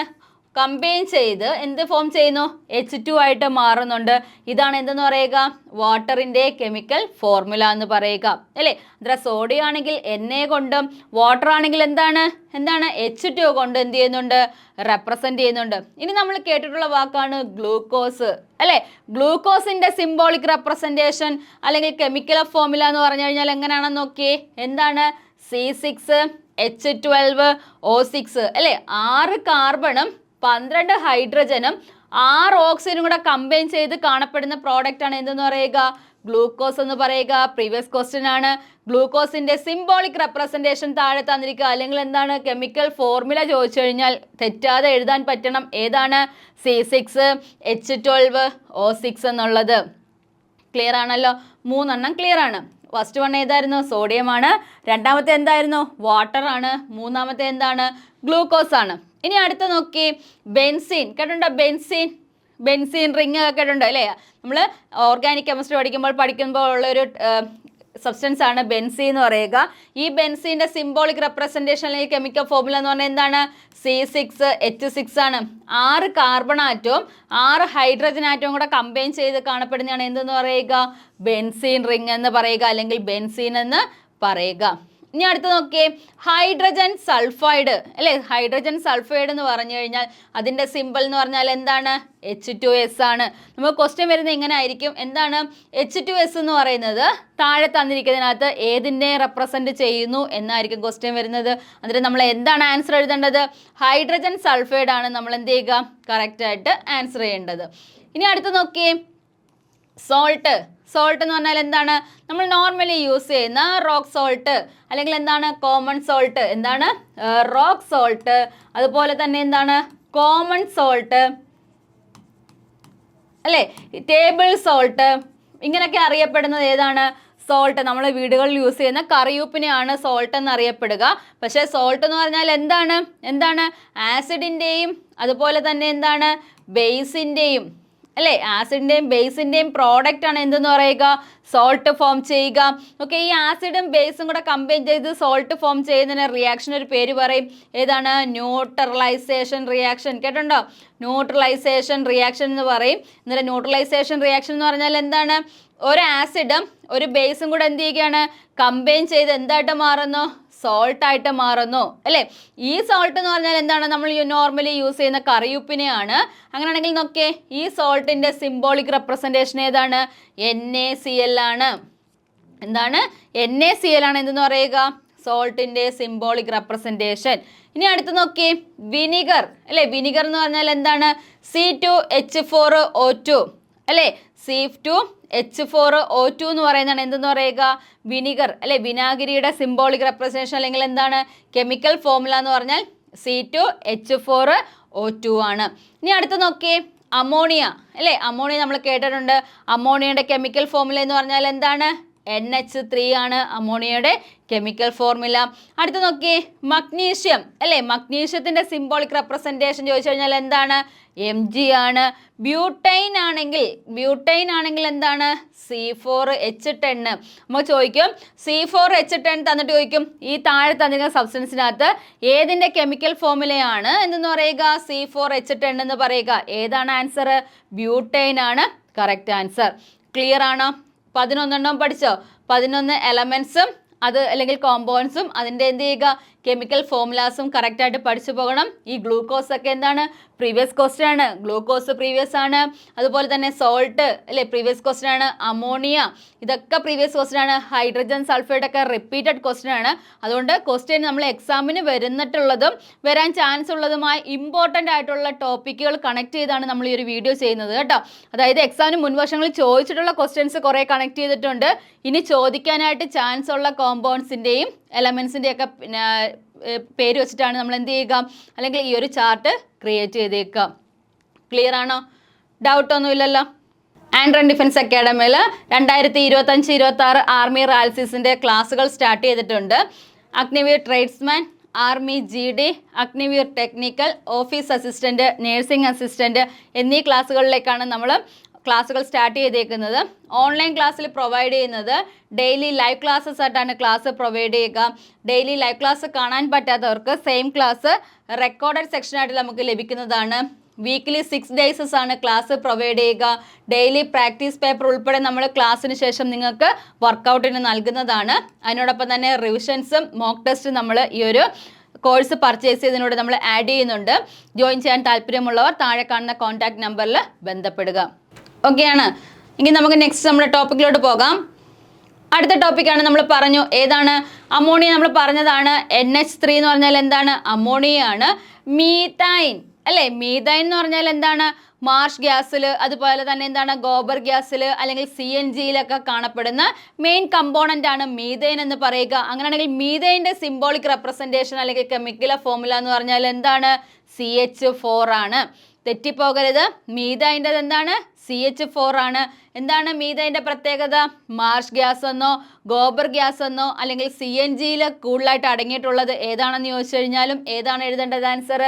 കമ്പൈൻ ചെയ്ത് എന്ത് ഫോം ചെയ്യുന്നു? H2 ആയിട്ട് മാറുന്നുണ്ട്. ഇതാണ് എന്തെന്ന് പറയുക? വാട്ടറിൻ്റെ കെമിക്കൽ ഫോർമുല എന്ന് പറയുക അല്ലേ. അത്ര സോഡിയം ആണെങ്കിൽ Na കൊണ്ടും വാട്ടർ ആണെങ്കിൽ എന്താണ് H2 കൊണ്ട് എന്ത് ചെയ്യുന്നുണ്ട്? റെപ്രസെൻറ്റ് ചെയ്യുന്നുണ്ട്. ഇനി നമ്മൾ കേട്ടിട്ടുള്ള വാക്കാണ് ഗ്ലൂക്കോസ് അല്ലേ. ഗ്ലൂക്കോസിൻ്റെ സിംബോളിക് റെപ്രസെൻറ്റേഷൻ അല്ലെങ്കിൽ കെമിക്കൽ ഫോർമുല എന്ന് പറഞ്ഞു കഴിഞ്ഞാൽ എങ്ങനെയാണെന്ന് നോക്കിയേ. എന്താണ്? C6H12O6 അല്ലേ. 6 കാർബണും 12 ഹൈഡ്രജനും 6 ഓക്സിജനും കൂടെ കമ്പൈൻ ചെയ്ത് കാണപ്പെടുന്ന പ്രോഡക്റ്റ് ആണ് എന്തെന്ന് പറയുക? ഗ്ലൂക്കോസ് എന്ന് പറയുക. പ്രീവിയസ് ക്വസ്റ്റ്യൻ ആണ്. ഗ്ലൂക്കോസിന്റെ സിംബോളിക് റെപ്രസെൻറ്റേഷൻ താഴെ തന്നിരിക്കുക. അല്ലെങ്കിൽ എന്താണ്? കെമിക്കൽ ഫോർമുല ചോദിച്ചു കഴിഞ്ഞാൽ തെറ്റാതെ എഴുതാൻ പറ്റണം. ഏതാണ്? C6H12O6 എന്നുള്ളത്. ക്ലിയർ ആണല്ലോ? 3 എണ്ണം ക്ലിയർ ആണ്. ഫസ്റ്റ് വൺ ഏതായിരുന്നു? സോഡിയം ആണ്. രണ്ടാമത്തെ എന്തായിരുന്നു? വാട്ടർ ആണ്. മൂന്നാമത്തെ എന്താണ്? ഗ്ലൂക്കോസ് ആണ്. ഇനി അടുത്ത നോക്കി, ബെൻസീൻ. കേട്ടിട്ടുണ്ടോ? ബെൻസീൻ റിങ് കേട്ടിട്ടുണ്ടോ അല്ലേ? നമ്മൾ ഓർഗാനിക് കെമിസ്ട്രി പഠിക്കുമ്പോൾ ഉള്ളൊരു സബ്സ്റ്റൻസ് ആണ് ബെൻസീൻ എന്ന് പറയുക. ഈ ബെൻസീൻ്റെ സിംബോളിക് റെപ്രസെൻറ്റേഷൻ അല്ലെങ്കിൽ കെമിക്കൽ ഫോർമുല എന്ന് പറഞ്ഞാൽ എന്താണ്? C6H6 ആണ്. 6 കാർബൺ ആറ്റവും 6 ഹൈഡ്രജൻ ആറ്റവും കൂടെ കമ്പൈൻ ചെയ്ത് കാണപ്പെടുന്നതാണ് എന്തെന്ന് പറയുക? ബെൻസീൻ റിങ് എന്ന് പറയുക, അല്ലെങ്കിൽ ബെൻസീൻ എന്ന് പറയുക. ഇനി അടുത്ത് നോക്കിയേ, ഹൈഡ്രജൻ സൾഫൈഡ് അല്ലേ. ഹൈഡ്രജൻ സൾഫൈഡ് എന്ന് പറഞ്ഞു കഴിഞ്ഞാൽ അതിൻ്റെ സിമ്പിൾ എന്ന് പറഞ്ഞാൽ എന്താണ്? H2S ആണ്. നമുക്ക് ക്വസ്റ്റ്യൻ വരുന്നത് ഇങ്ങനെ ആയിരിക്കും. എന്താണ് H2S എന്ന് പറയുന്നത്? താഴെ തന്നിരിക്കുന്നതിനകത്ത് ഏതിനെ റെപ്രസെൻറ്റ് ചെയ്യുന്നു എന്നായിരിക്കും ക്വസ്റ്റ്യൻ വരുന്നത്. എന്നിട്ട് നമ്മൾ എന്താണ് ആൻസർ എഴുതേണ്ടത്? ഹൈഡ്രജൻ സൾഫൈഡ് ആണ് നമ്മൾ എന്ത് ചെയ്യുക? കറക്റ്റായിട്ട് ആൻസർ ചെയ്യേണ്ടത്. ഇനി അടുത്ത് നോക്കിയേ, സോൾട്ട്. സോൾട്ട് എന്ന് പറഞ്ഞാൽ എന്താണ്? നമ്മൾ നോർമലി യൂസ് ചെയ്യുന്ന റോക്ക് സോൾട്ട്, അല്ലെങ്കിൽ എന്താണ്? Common salt. എന്താണ്? Rock salt. അതുപോലെ തന്നെ എന്താണ്? കോമൺ സോൾട്ട് അല്ലേ. Table salt. ഇങ്ങനെയൊക്കെ അറിയപ്പെടുന്നത് ഏതാണ്? സോൾട്ട്. നമ്മൾ വീടുകളിൽ യൂസ് ചെയ്യുന്ന കറിയുപ്പിനെയാണ് സോൾട്ട് എന്ന് അറിയപ്പെടുക. പക്ഷേ സോൾട്ട് എന്ന് പറഞ്ഞാൽ എന്താണ്? ആസിഡിൻ്റെയും അതുപോലെ തന്നെ എന്താണ്? ബേസിൻ്റെയും അല്ലേ. ആസിഡിൻ്റെയും ബേസിൻ്റെയും പ്രോഡക്റ്റ് ആണ് എന്തെന്ന് പറയുക? സോൾട്ട് ഫോം ചെയ്യുക. ഓക്കെ, ഈ ആസിഡും ബേസും കൂടെ കമ്പൈൻ ചെയ്ത് സോൾട്ട് ഫോം ചെയ്യുന്നതിന് റിയാക്ഷൻ ഒരു പേര് പറയും. ഏതാണ്? Neutralisation reaction. കേട്ടുണ്ടോ? ന്യൂട്രലൈസേഷൻ റിയാക്ഷൻ എന്ന് പറയും. എന്നിട്ട് ന്യൂട്രലൈസേഷൻ റിയാക്ഷൻ എന്ന് പറഞ്ഞാൽ എന്താണ്? ഒരു ആസിഡും ഒരു ബേസും കൂടെ എന്ത് ചെയ്യുകയാണ്? കമ്പൈൻ ചെയ്ത് എന്തായിട്ട് മാറുന്നു? സോൾട്ടായിട്ട് മാറുന്നു അല്ലേ. ഈ സോൾട്ട് എന്ന് പറഞ്ഞാൽ എന്താണ്? നമ്മൾ നോർമലി യൂസ് ചെയ്യുന്ന കറിയുപ്പിനെയാണ്. അങ്ങനെയാണെങ്കിൽ നോക്കിയേ, ഈ സോൾട്ടിൻ്റെ സിംബോളിക് റെപ്രസെൻറ്റേഷൻ ഏതാണ്? NaCl ആണ്. എന്താണ്? NaCl ആണ് എന്തെന്ന് പറയുക? സോൾട്ടിൻ്റെ സിംബോളിക് റെപ്രസെൻറ്റേഷൻ. ഇനി അടുത്ത് നോക്കിയേ, വിനിഗർ അല്ലേ. വിനിഗർ എന്ന് പറഞ്ഞാൽ എന്താണ്? C2H4O2 അല്ലേ. C2 H4O2 എന്ന് പറയുന്നതാണ് എന്തെന്ന് പറയുക, വിനിഗർ അല്ലെ, വിനാഗിരിയുടെ സിംബോളിക് റെപ്രസെൻറ്റേഷൻ അല്ലെങ്കിൽ എന്താണ് കെമിക്കൽ ഫോർമുല എന്ന് പറഞ്ഞാൽ C2H4O2 ആണ്. ഇനി അടുത്ത് നോക്കിയേ, അമോണിയ അല്ലേ, അമോണിയ നമ്മൾ കേട്ടിട്ടുണ്ട്. അമോണിയയുടെ കെമിക്കൽ ഫോർമുല എന്ന് പറഞ്ഞാൽ എന്താണ്, NH3 ആണ് അമോണിയയുടെ കെമിക്കൽ ഫോർമുല. അടുത്ത് നോക്കിയേ, മഗ്നീഷ്യം അല്ലേ, മഗ്നീഷ്യത്തിൻ്റെ സിംബോളിക് റെപ്രസെൻറ്റേഷൻ ചോദിച്ചു കഴിഞ്ഞാൽ എന്താണ്, Mg ആണ്. ബ്യൂട്ടൈൻ ആണെങ്കിൽ എന്താണ്, C4H10. നമ്മൾ ചോദിക്കും C4H10 തന്നിട്ട് ചോദിക്കും ഈ താഴെ തന്നിരിക്കുന്ന സബ്സ്റ്റൻസിനകത്ത് ഏതിൻ്റെ കെമിക്കൽ ഫോർമുലയാണ് എന്തെന്ന് പറയുക, C4H10 എന്ന് പറയുക. ഏതാണ് ആൻസർ, ബ്യൂട്ടൈൻ ആണ് കറക്റ്റ് ആൻസർ. ക്ലിയർ ആണോ? 11 പഠിച്ചോ, 11 എലമെൻസും അത് അല്ലെങ്കിൽ കോമ്പൗണ്ട്സും അതിൻ്റെ എന്ത് ചെയ്യുക, കെമിക്കൽ ഫോർമുലാസും കറക്റ്റായിട്ട് പഠിച്ചു പോകണം. ഈ ഗ്ലൂക്കോസ് ഒക്കെ എന്താണ്, പ്രീവിയസ് ക്വസ്റ്റ്യൻ ആണ്. ഗ്ലൂക്കോസ് പ്രീവിയസ് ആണ്. അതുപോലെ തന്നെ സോൾട്ട് അല്ലേ, പ്രീവിയസ് ക്വസ്റ്റ്യൻ ആണ്. അമോണിയ ഇതൊക്കെ പ്രീവിയസ് ക്വസ്റ്റ്യൻ ആണ്. ഹൈഡ്രജൻ സൾഫൈഡ് ഒക്കെ റിപ്പീറ്റഡ് ക്വസ്റ്റ്യൻ ആണ്. അതുകൊണ്ട് ക്വസ്റ്റ്യൻ നമ്മൾ എക്സാമിന് വരാൻ ചാൻസ് ഉള്ളതുമായി ഇമ്പോർട്ടൻ്റ് ആയിട്ടുള്ള ടോപ്പിക്കുകൾ കണക്ട് ചെയ്താണ് നമ്മൾ ഈ ഒരു വീഡിയോ ചെയ്യുന്നത് കേട്ടോ. അതായത് എക്സാമിന് മുൻവർഷങ്ങളിൽ ചോദിച്ചിട്ടുള്ള ക്വസ്റ്റ്യൻസ് കുറേ കണക്ട് ചെയ്തിട്ടുണ്ട്. ഇനി ചോദിക്കാനായിട്ട് ചാൻസ് ഉള്ള കോമ്പൗണ്ട്സിൻ്റെയും എലമെൻസിൻ്റെയൊക്കെ പേര് വെച്ചിട്ടാണ് നമ്മൾ എന്ത് ചെയ്യുക, അല്ലെങ്കിൽ ഈ ഒരു ചാർട്ട് ക്രിയേറ്റ് ചെയ്തേക്കുക. ക്ലിയർ ആണോ? ഡൗട്ടൊന്നുമില്ലല്ലോ? ആൻഡ്രൻ ഡിഫൻസ് അക്കാഡമിയിൽ 2025-26 ആർമി റാൽസീസിൻ്റെ ക്ലാസ്സുകൾ സ്റ്റാർട്ട് ചെയ്തിട്ടുണ്ട്. Agniveer tradesman, army GD, Agniveer technical, office assistant, nursing assistant എന്നീ ക്ലാസ്സുകളിലേക്കാണ് നമ്മൾ ക്ലാസ്സുകൾ സ്റ്റാർട്ട് ചെയ്തേക്കുന്നത്. ഓൺലൈൻ ക്ലാസ്സിൽ പ്രൊവൈഡ് ചെയ്യുന്നത് ഡെയിലി ലൈവ് ക്ലാസ്സസ് ആയിട്ടാണ് ക്ലാസ് പ്രൊവൈഡ് ചെയ്യുക. ഡെയിലി ലൈവ് ക്ലാസ് കാണാൻ പറ്റാത്തവർക്ക് സെയിം ക്ലാസ് റെക്കോർഡഡ് സെക്ഷനായിട്ട് നമുക്ക് ലഭിക്കുന്നതാണ്. വീക്ക്ലി 6 ഡേയ്സസ് ആണ് ക്ലാസ് പ്രൊവൈഡ് ചെയ്യുക. ഡെയിലി പ്രാക്ടീസ് പേപ്പർ ഉൾപ്പെടെ നമ്മൾ ക്ലാസ്സിന് ശേഷം നിങ്ങൾക്ക് വർക്കൗട്ടിന് നൽകുന്നതാണ്. അതിനോടൊപ്പം തന്നെ റിവിഷൻസും മോക്ക് ടെസ്റ്റും നമ്മൾ ഈ ഒരു കോഴ്സ് പർച്ചേസ് ചെയ്തതിനോട് നമ്മൾ ആഡ് ചെയ്യുന്നുണ്ട്. ജോയിൻ ചെയ്യാൻ താല്പര്യമുള്ളവർ താഴെ കാണുന്ന കോൺടാക്ട് നമ്പറിൽ ബന്ധപ്പെടുക. ഓക്കെയാണ്. എങ്കിൽ നമുക്ക് നെക്സ്റ്റ് നമ്മുടെ ടോപ്പിക്കിലോട്ട് പോകാം. അടുത്ത ടോപ്പിക്കാണ് നമ്മൾ പറഞ്ഞു, ഏതാണ്, അമോണിയ. നമ്മൾ പറഞ്ഞതാണ് NH3 എന്ന് പറഞ്ഞാൽ എന്താണ്, അമോണിയയാണ്. മീഥൈൻ അല്ലേ, മീഥൈൻ എന്ന് പറഞ്ഞാൽ എന്താണ്, മാർഷ് ഗ്യാസിൽ അതുപോലെ തന്നെ എന്താണ് ഗോബർ ഗ്യാസിൽ അല്ലെങ്കിൽ CNGയിലൊക്കെ കാണപ്പെടുന്ന മെയിൻ കമ്പോണൻ്റ് ആണ് മീഥൈൻ എന്ന് പറയുക. അങ്ങനെയാണെങ്കിൽ മീഥൈൻ്റെ സിംബോളിക് റെപ്രസെൻറ്റേഷൻ അല്ലെങ്കിൽ കെമിക്കൽ ഫോർമുല എന്ന് പറഞ്ഞാൽ എന്താണ്, CH4 ആണ്. തെറ്റിപ്പോകരുത്, മീഥൈൻ്റെ എന്താണ്, CH4 ആണ്. എന്താണ് മീഥൈൻ്റെ പ്രത്യേകത, മാർഷ് ഗ്യാസ് എന്നോ ഗോബർ ഗ്യാസ് എന്നോ അല്ലെങ്കിൽ CNGയിൽ കൂടുതലായിട്ട് അടങ്ങിയിട്ടുള്ളത് ഏതാണെന്ന് ചോദിച്ചു കഴിഞ്ഞാലും ഏതാണ് എഴുതേണ്ടത്, ആൻസർ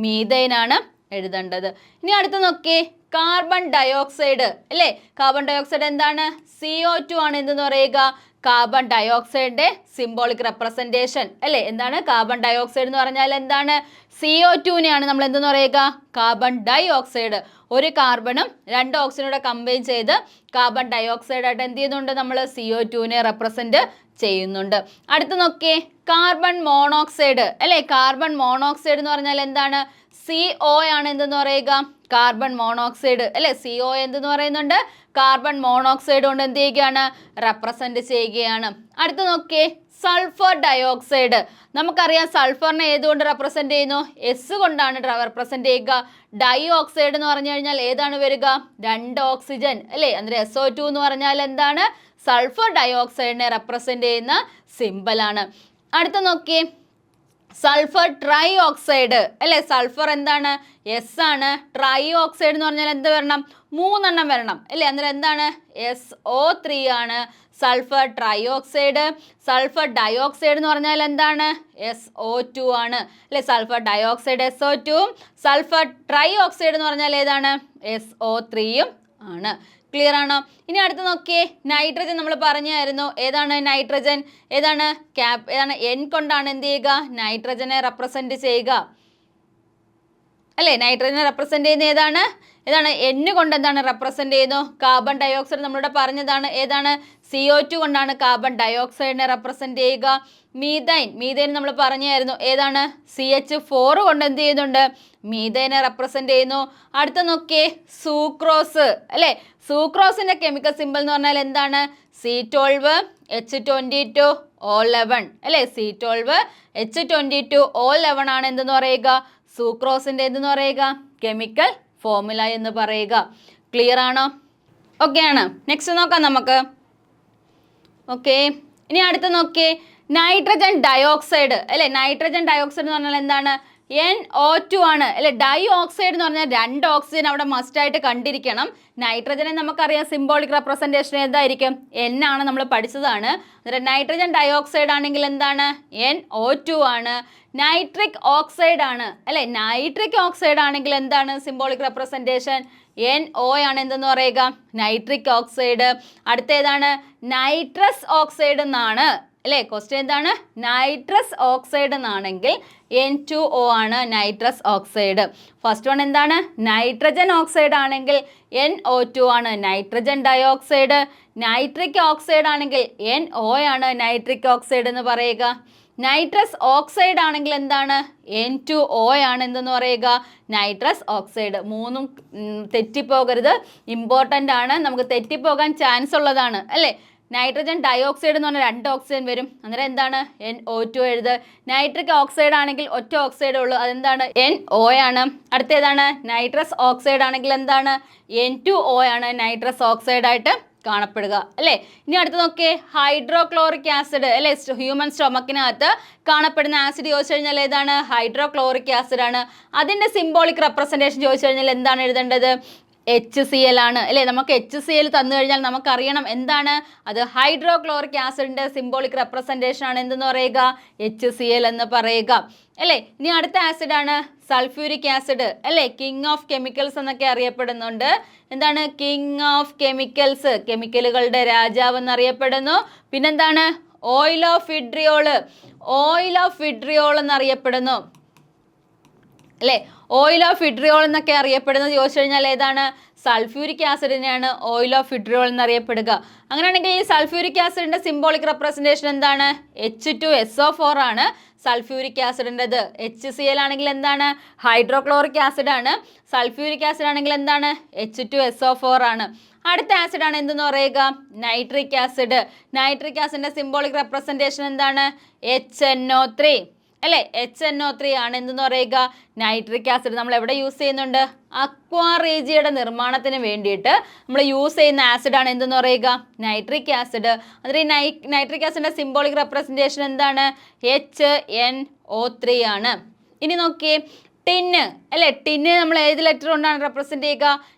മീഥൈൻ ആണ് എഴുതേണ്ടത്. ഇനി അടുത്ത് നോക്കിയേ, കാർബൺ ഡയോക്സൈഡ് അല്ലേ, കാർബൺ ഡയോക്സൈഡ് എന്താണ്, CO2 ആണ് എന്തെന്ന് പറയുക, കാർബൺ ഡയോക്സൈഡിൻ്റെ സിംബോളിക് റെപ്രസെൻറ്റേഷൻ അല്ലേ. എന്താണ് കാർബൺ ഡയോക്സൈഡ് എന്ന് പറഞ്ഞാൽ എന്താണ്, CO2നെയാണ് നമ്മൾ എന്തെന്ന് പറയുക, കാർബൺ ഡൈ ഓക്സൈഡ്. ഒരു കാർബണും 2 ഓക്സിജനൂടെ കമ്പൈൻ ചെയ്ത് കാർബൺ ഡയോക്സൈഡ് ആയിട്ട് എന്ത് ചെയ്യുന്നുണ്ട്, നമ്മൾ CO2നെ റെപ്രസെൻറ്റ് ചെയ്യുന്നുണ്ട്. അടുത്ത് നോക്കിയേ, കാർബൺ മോണോക്സൈഡ് അല്ലേ, കാർബൺ മോണോക്സൈഡ് എന്ന് പറഞ്ഞാൽ എന്താണ്, CO ആണ് എന്തെന്ന് പറയുക, കാർബൺ മോണോക്സൈഡ് അല്ലേ. CO എന്തെന്ന് പറയുന്നുണ്ട്, കാർബൺ മോണോക്സൈഡ് കൊണ്ട് എന്ത് ചെയ്യുകയാണ്, റെപ്രസെൻറ്റ് ചെയ്യുകയാണ്. അടുത്ത് നോക്കിയേ, സൾഫർ ഡയോക്സൈഡ്. നമുക്കറിയാം സൾഫറിനെ ഏതുകൊണ്ട് റെപ്രസെൻറ്റ് ചെയ്യുന്നു, S കൊണ്ടാണ് റെപ്രസെൻറ്റ് ചെയ്യുക. ഡൈ ഓക്സൈഡ് എന്ന് പറഞ്ഞു കഴിഞ്ഞാൽ ഏതാണ് വരിക, 2 ഓക്സിജൻ അല്ലേ. അന്നേരം SO2 എന്ന് പറഞ്ഞാൽ എന്താണ്, സൾഫർ ഡയോക്സൈഡിനെ റെപ്രസെൻറ്റ് ചെയ്യുന്ന സിമ്പലാണ്. അടുത്ത നോക്കിയേ, സൾഫർ ട്രൈ ഓക്സൈഡ് അല്ലേ, സൾഫർ എന്താണ്, S ആണ്. ട്രൈ ഓക്സൈഡ് എന്ന് പറഞ്ഞാൽ എന്ത് വരണം, 3 എണ്ണം വരണം അല്ലേ. അന്നേരം എന്താണ്, SO3 ആണ് sulphur try oxide. Sulphur dioxide എന്ന് പറഞ്ഞാൽ എന്താണ്, SO2 ആണ് അല്ലേ. Sulphur dioxide SO2, sulphur try oxide എന്ന് പറഞ്ഞാൽ ഏതാണ്, SO3 ആണ്. ക്ലിയർ ആണോ? ഇനി അടുത്ത് നോക്കിയേ, നൈട്രജൻ നമ്മൾ പറഞ്ഞായിരുന്നു. ഏതാണ് നൈട്രജൻ, ഏതാണ് N കൊണ്ടാണ് എന്ത് ചെയ്യുക, നൈട്രജനെ റെപ്രസെൻറ്റ് ചെയ്യുക അല്ലേ. നൈട്രജനെ റെപ്രസെൻറ്റ് ചെയ്യുന്ന ഏതാണ് N കൊണ്ട് എന്താണ് റെപ്രസെൻറ്റ് ചെയ്യുന്നു, കാർബൺ ഡയോക്സൈഡ് നമ്മളിവിടെ പറഞ്ഞതാണ്. ഏതാണ്, CO2 കൊണ്ടാണ് കാർബൺ ഡയോക്സൈഡിനെ റെപ്രസെൻറ്റ് ചെയ്യുക. മീഥൈൻ നമ്മൾ പറഞ്ഞായിരുന്നു. ഏതാണ്, CH4 കൊണ്ട് എന്ത് ചെയ്യുന്നുണ്ട്, മീഥൈനെ റെപ്രസെൻറ്റ് ചെയ്യുന്നു. അടുത്ത നോക്കിയേ, സൂക്രോസ് അല്ലേ. സൂക്രോസിൻ്റെ കെമിക്കൽ സിമ്പിൾ എന്ന് പറഞ്ഞാൽ എന്താണ്, C12H22O11 അല്ലേ. C12H22O11 ആണ് എന്തെന്ന് പറയുക, സൂക്രോസിൻ്റെ എന്തെന്ന് പറയുക, കെമിക്കൽ ഫോർമുല എന്ന് പറയുക. ക്ലിയർ ആണോ? ഓക്കെ ആണ്. നെക്സ്റ്റ് നോക്കാം നമുക്ക്. ഓക്കെ, ഇനി അടുത്ത് നോക്കിയേ, നൈട്രജൻ ഡയോക്സൈഡ് അല്ലേ. നൈട്രജൻ ഡയോക്സൈഡ് എന്ന് പറഞ്ഞാൽ എന്താണ്? NO2 ആണ് അല്ലെ. ഡൈ ഓക്സൈഡ് എന്ന് പറഞ്ഞാൽ 2 ഓക്സിജൻ അവിടെ മസ്റ്റായിട്ട് കണ്ടിരിക്കണം. നൈട്രജനെ നമുക്കറിയാം സിംബോളിക് റെപ്രസെൻറ്റേഷൻ എന്തായിരിക്കും? N ആണ്, നമ്മൾ പഠിച്ചതാണ്. അന്നേരം നൈട്രജൻ ഡയോക്സൈഡ് ആണെങ്കിൽ എന്താണ്? NO2 ആണ്. നൈട്രിക് ഓക്സൈഡ് ആണ് അല്ലെ. നൈട്രിക് ഓക്സൈഡ് ആണെങ്കിൽ എന്താണ് സിംബോളിക് റെപ്രസെൻറ്റേഷൻ? NO ആണ് എന്തെന്ന് പറയുക? Nitric oxide. അടുത്തേതാണ്? നൈട്രസ് ഓക്സൈഡ് എന്നാണ് അല്ലേ. ക്വസ്റ്റ്യൻ എന്താണ്? നൈട്രസ് ഓക്സൈഡ് എന്നാണെങ്കിൽ N2O ആണ് നൈട്രസ് ഓക്സൈഡ്. ഫസ്റ്റ് വൺ എന്താണ്? നൈട്രജൻ ഓക്സൈഡ് ആണെങ്കിൽ NO2 ആണ് നൈട്രജൻ ഡയോക്സൈഡ്. നൈട്രിക് ഓക്സൈഡ് ആണെങ്കിൽ NO ആണ് നൈട്രിക് ഓക്സൈഡ് എന്ന് പറയുക. നൈട്രസ് ഓക്സൈഡ് ആണെങ്കിൽ എന്താണ്? N2O ആണ് എന്തെന്ന് പറയുക? Nitrous oxide. മൂന്നും തെറ്റിപ്പോകരുത്, ഇമ്പോർട്ടൻ്റ് ആണ്, നമുക്ക് തെറ്റിപ്പോകാൻ ചാൻസ് ഉള്ളതാണ് അല്ലേ. നൈട്രജൻ ഡയോക്സൈഡ് എന്ന് പറഞ്ഞാൽ 2 ഓക്സിജൻ വരും, അന്നേരം എന്താണ്? NO2 എഴുത്. നൈട്രിക് ഓക്സൈഡ് ആണെങ്കിൽ ഒറ്റ ഓക്സൈഡേ ഉള്ളൂ, അതെന്താണ്? NO ആണ്. അടുത്തേതാണ്? നൈട്രസ് ഓക്സൈഡ് ആണെങ്കിൽ എന്താണ്? N2O ആണ് നൈട്രസ് ഓക്സൈഡ് ആയിട്ട് കാണപ്പെടുക അല്ലേ. ഇനി അടുത്ത് നോക്കിയേ, ഹൈഡ്രോക്ലോറിക് ആസിഡ് അല്ലേ. ഹ്യൂമൻ സ്റ്റൊമക്കിനകത്ത് കാണപ്പെടുന്ന ആസിഡ് ചോദിച്ചു കഴിഞ്ഞാൽ ഏതാണ്? ഹൈഡ്രോക്ലോറിക് ആസിഡ് ആണ്. അതിൻ്റെ സിംബോളിക് റെപ്രസെൻറ്റേഷൻ ചോദിച്ചു കഴിഞ്ഞാൽ എന്താണ് എഴുതേണ്ടത്? HCl ആണ് അല്ലേ. നമുക്ക് HCl തന്നു കഴിഞ്ഞാൽ നമുക്കറിയണം എന്താണ് അത്? ഹൈഡ്രോക്ലോറിക് ആസിഡിൻ്റെ സിംബോളിക് റെപ്രസെൻറ്റേഷൻ ആണ് എന്തെന്ന് പറയുക? HCl എന്ന് പറയുക അല്ലേ. ഇനി അടുത്ത ആസിഡാണ് സൾഫ്യൂരിക് ആസിഡ് അല്ലേ. കിങ് ഓഫ് കെമിക്കൽസ് എന്നൊക്കെ അറിയപ്പെടുന്നുണ്ട്. എന്താണ്? കിങ് ഓഫ് കെമിക്കൽസ്, കെമിക്കലുകളുടെ രാജാവ് എന്നറിയപ്പെടുന്നു. പിന്നെന്താണ്? Oil of vitriol, oil of vitriol എന്നറിയപ്പെടുന്നു അല്ലേ. ഓയിൽ ഓഫ് വിട്രിയോൾ എന്നൊക്കെ അറിയപ്പെടുന്നത് ചോദിച്ചു കഴിഞ്ഞാൽ ഏതാണ്? സൾഫ്യൂരിക് ആസിഡിനെയാണ് ഓയിൽ ഓഫ് വിട്രിയോൾ എന്നറിയപ്പെടുക. അങ്ങനെയാണെങ്കിൽ ഈ സൾഫ്യൂരിക് ആസിഡിൻ്റെ സിംബോളിക് റെപ്രസെൻറ്റേഷൻ എന്താണ്? H2SO4 ആണ് സൾഫ്യൂരിക് ആസിഡിൻ്റെത്. HCl ആണെങ്കിൽ എന്താണ്? ഹൈഡ്രോക്ലോറിക് ആസിഡ് ആണ്. സൾഫ്യൂരിക് ആസിഡ് ആണെങ്കിൽ എന്താണ്? H2SO4 ആണ്. അടുത്ത ആസിഡാണ് എന്തെന്ന് പറയുക? Nitric acid. നൈട്രിക് ആസിഡിൻ്റെ സിംബോളിക് റെപ്രസെൻറ്റേഷൻ എന്താണ്? HNO3 അല്ലേ. HNO3 ആണ് എന്തെന്ന് പറയുക? Nitric acid. നമ്മൾ എവിടെ യൂസ് ചെയ്യുന്നുണ്ട്? അക്വാ റീജിയയുടെ നിർമ്മാണത്തിന് വേണ്ടിയിട്ട് നമ്മൾ യൂസ് ചെയ്യുന്ന ആസിഡാണ് എന്തെന്ന് പറയുക? Nitric acid. അതിൽ നൈട്രിക് ആസിഡിൻ്റെ സിംബോളിക് റെപ്രസെൻറ്റേഷൻ എന്താണ്? HNO3 ആണ്. ഇനി നോക്കിയേ, ടിന്ന് അല്ലേ. ടിന്ന് നമ്മൾ ഏത് ലെറ്റർ കൊണ്ടാണ് റെപ്രസെൻറ്റ് ചെയ്യുക?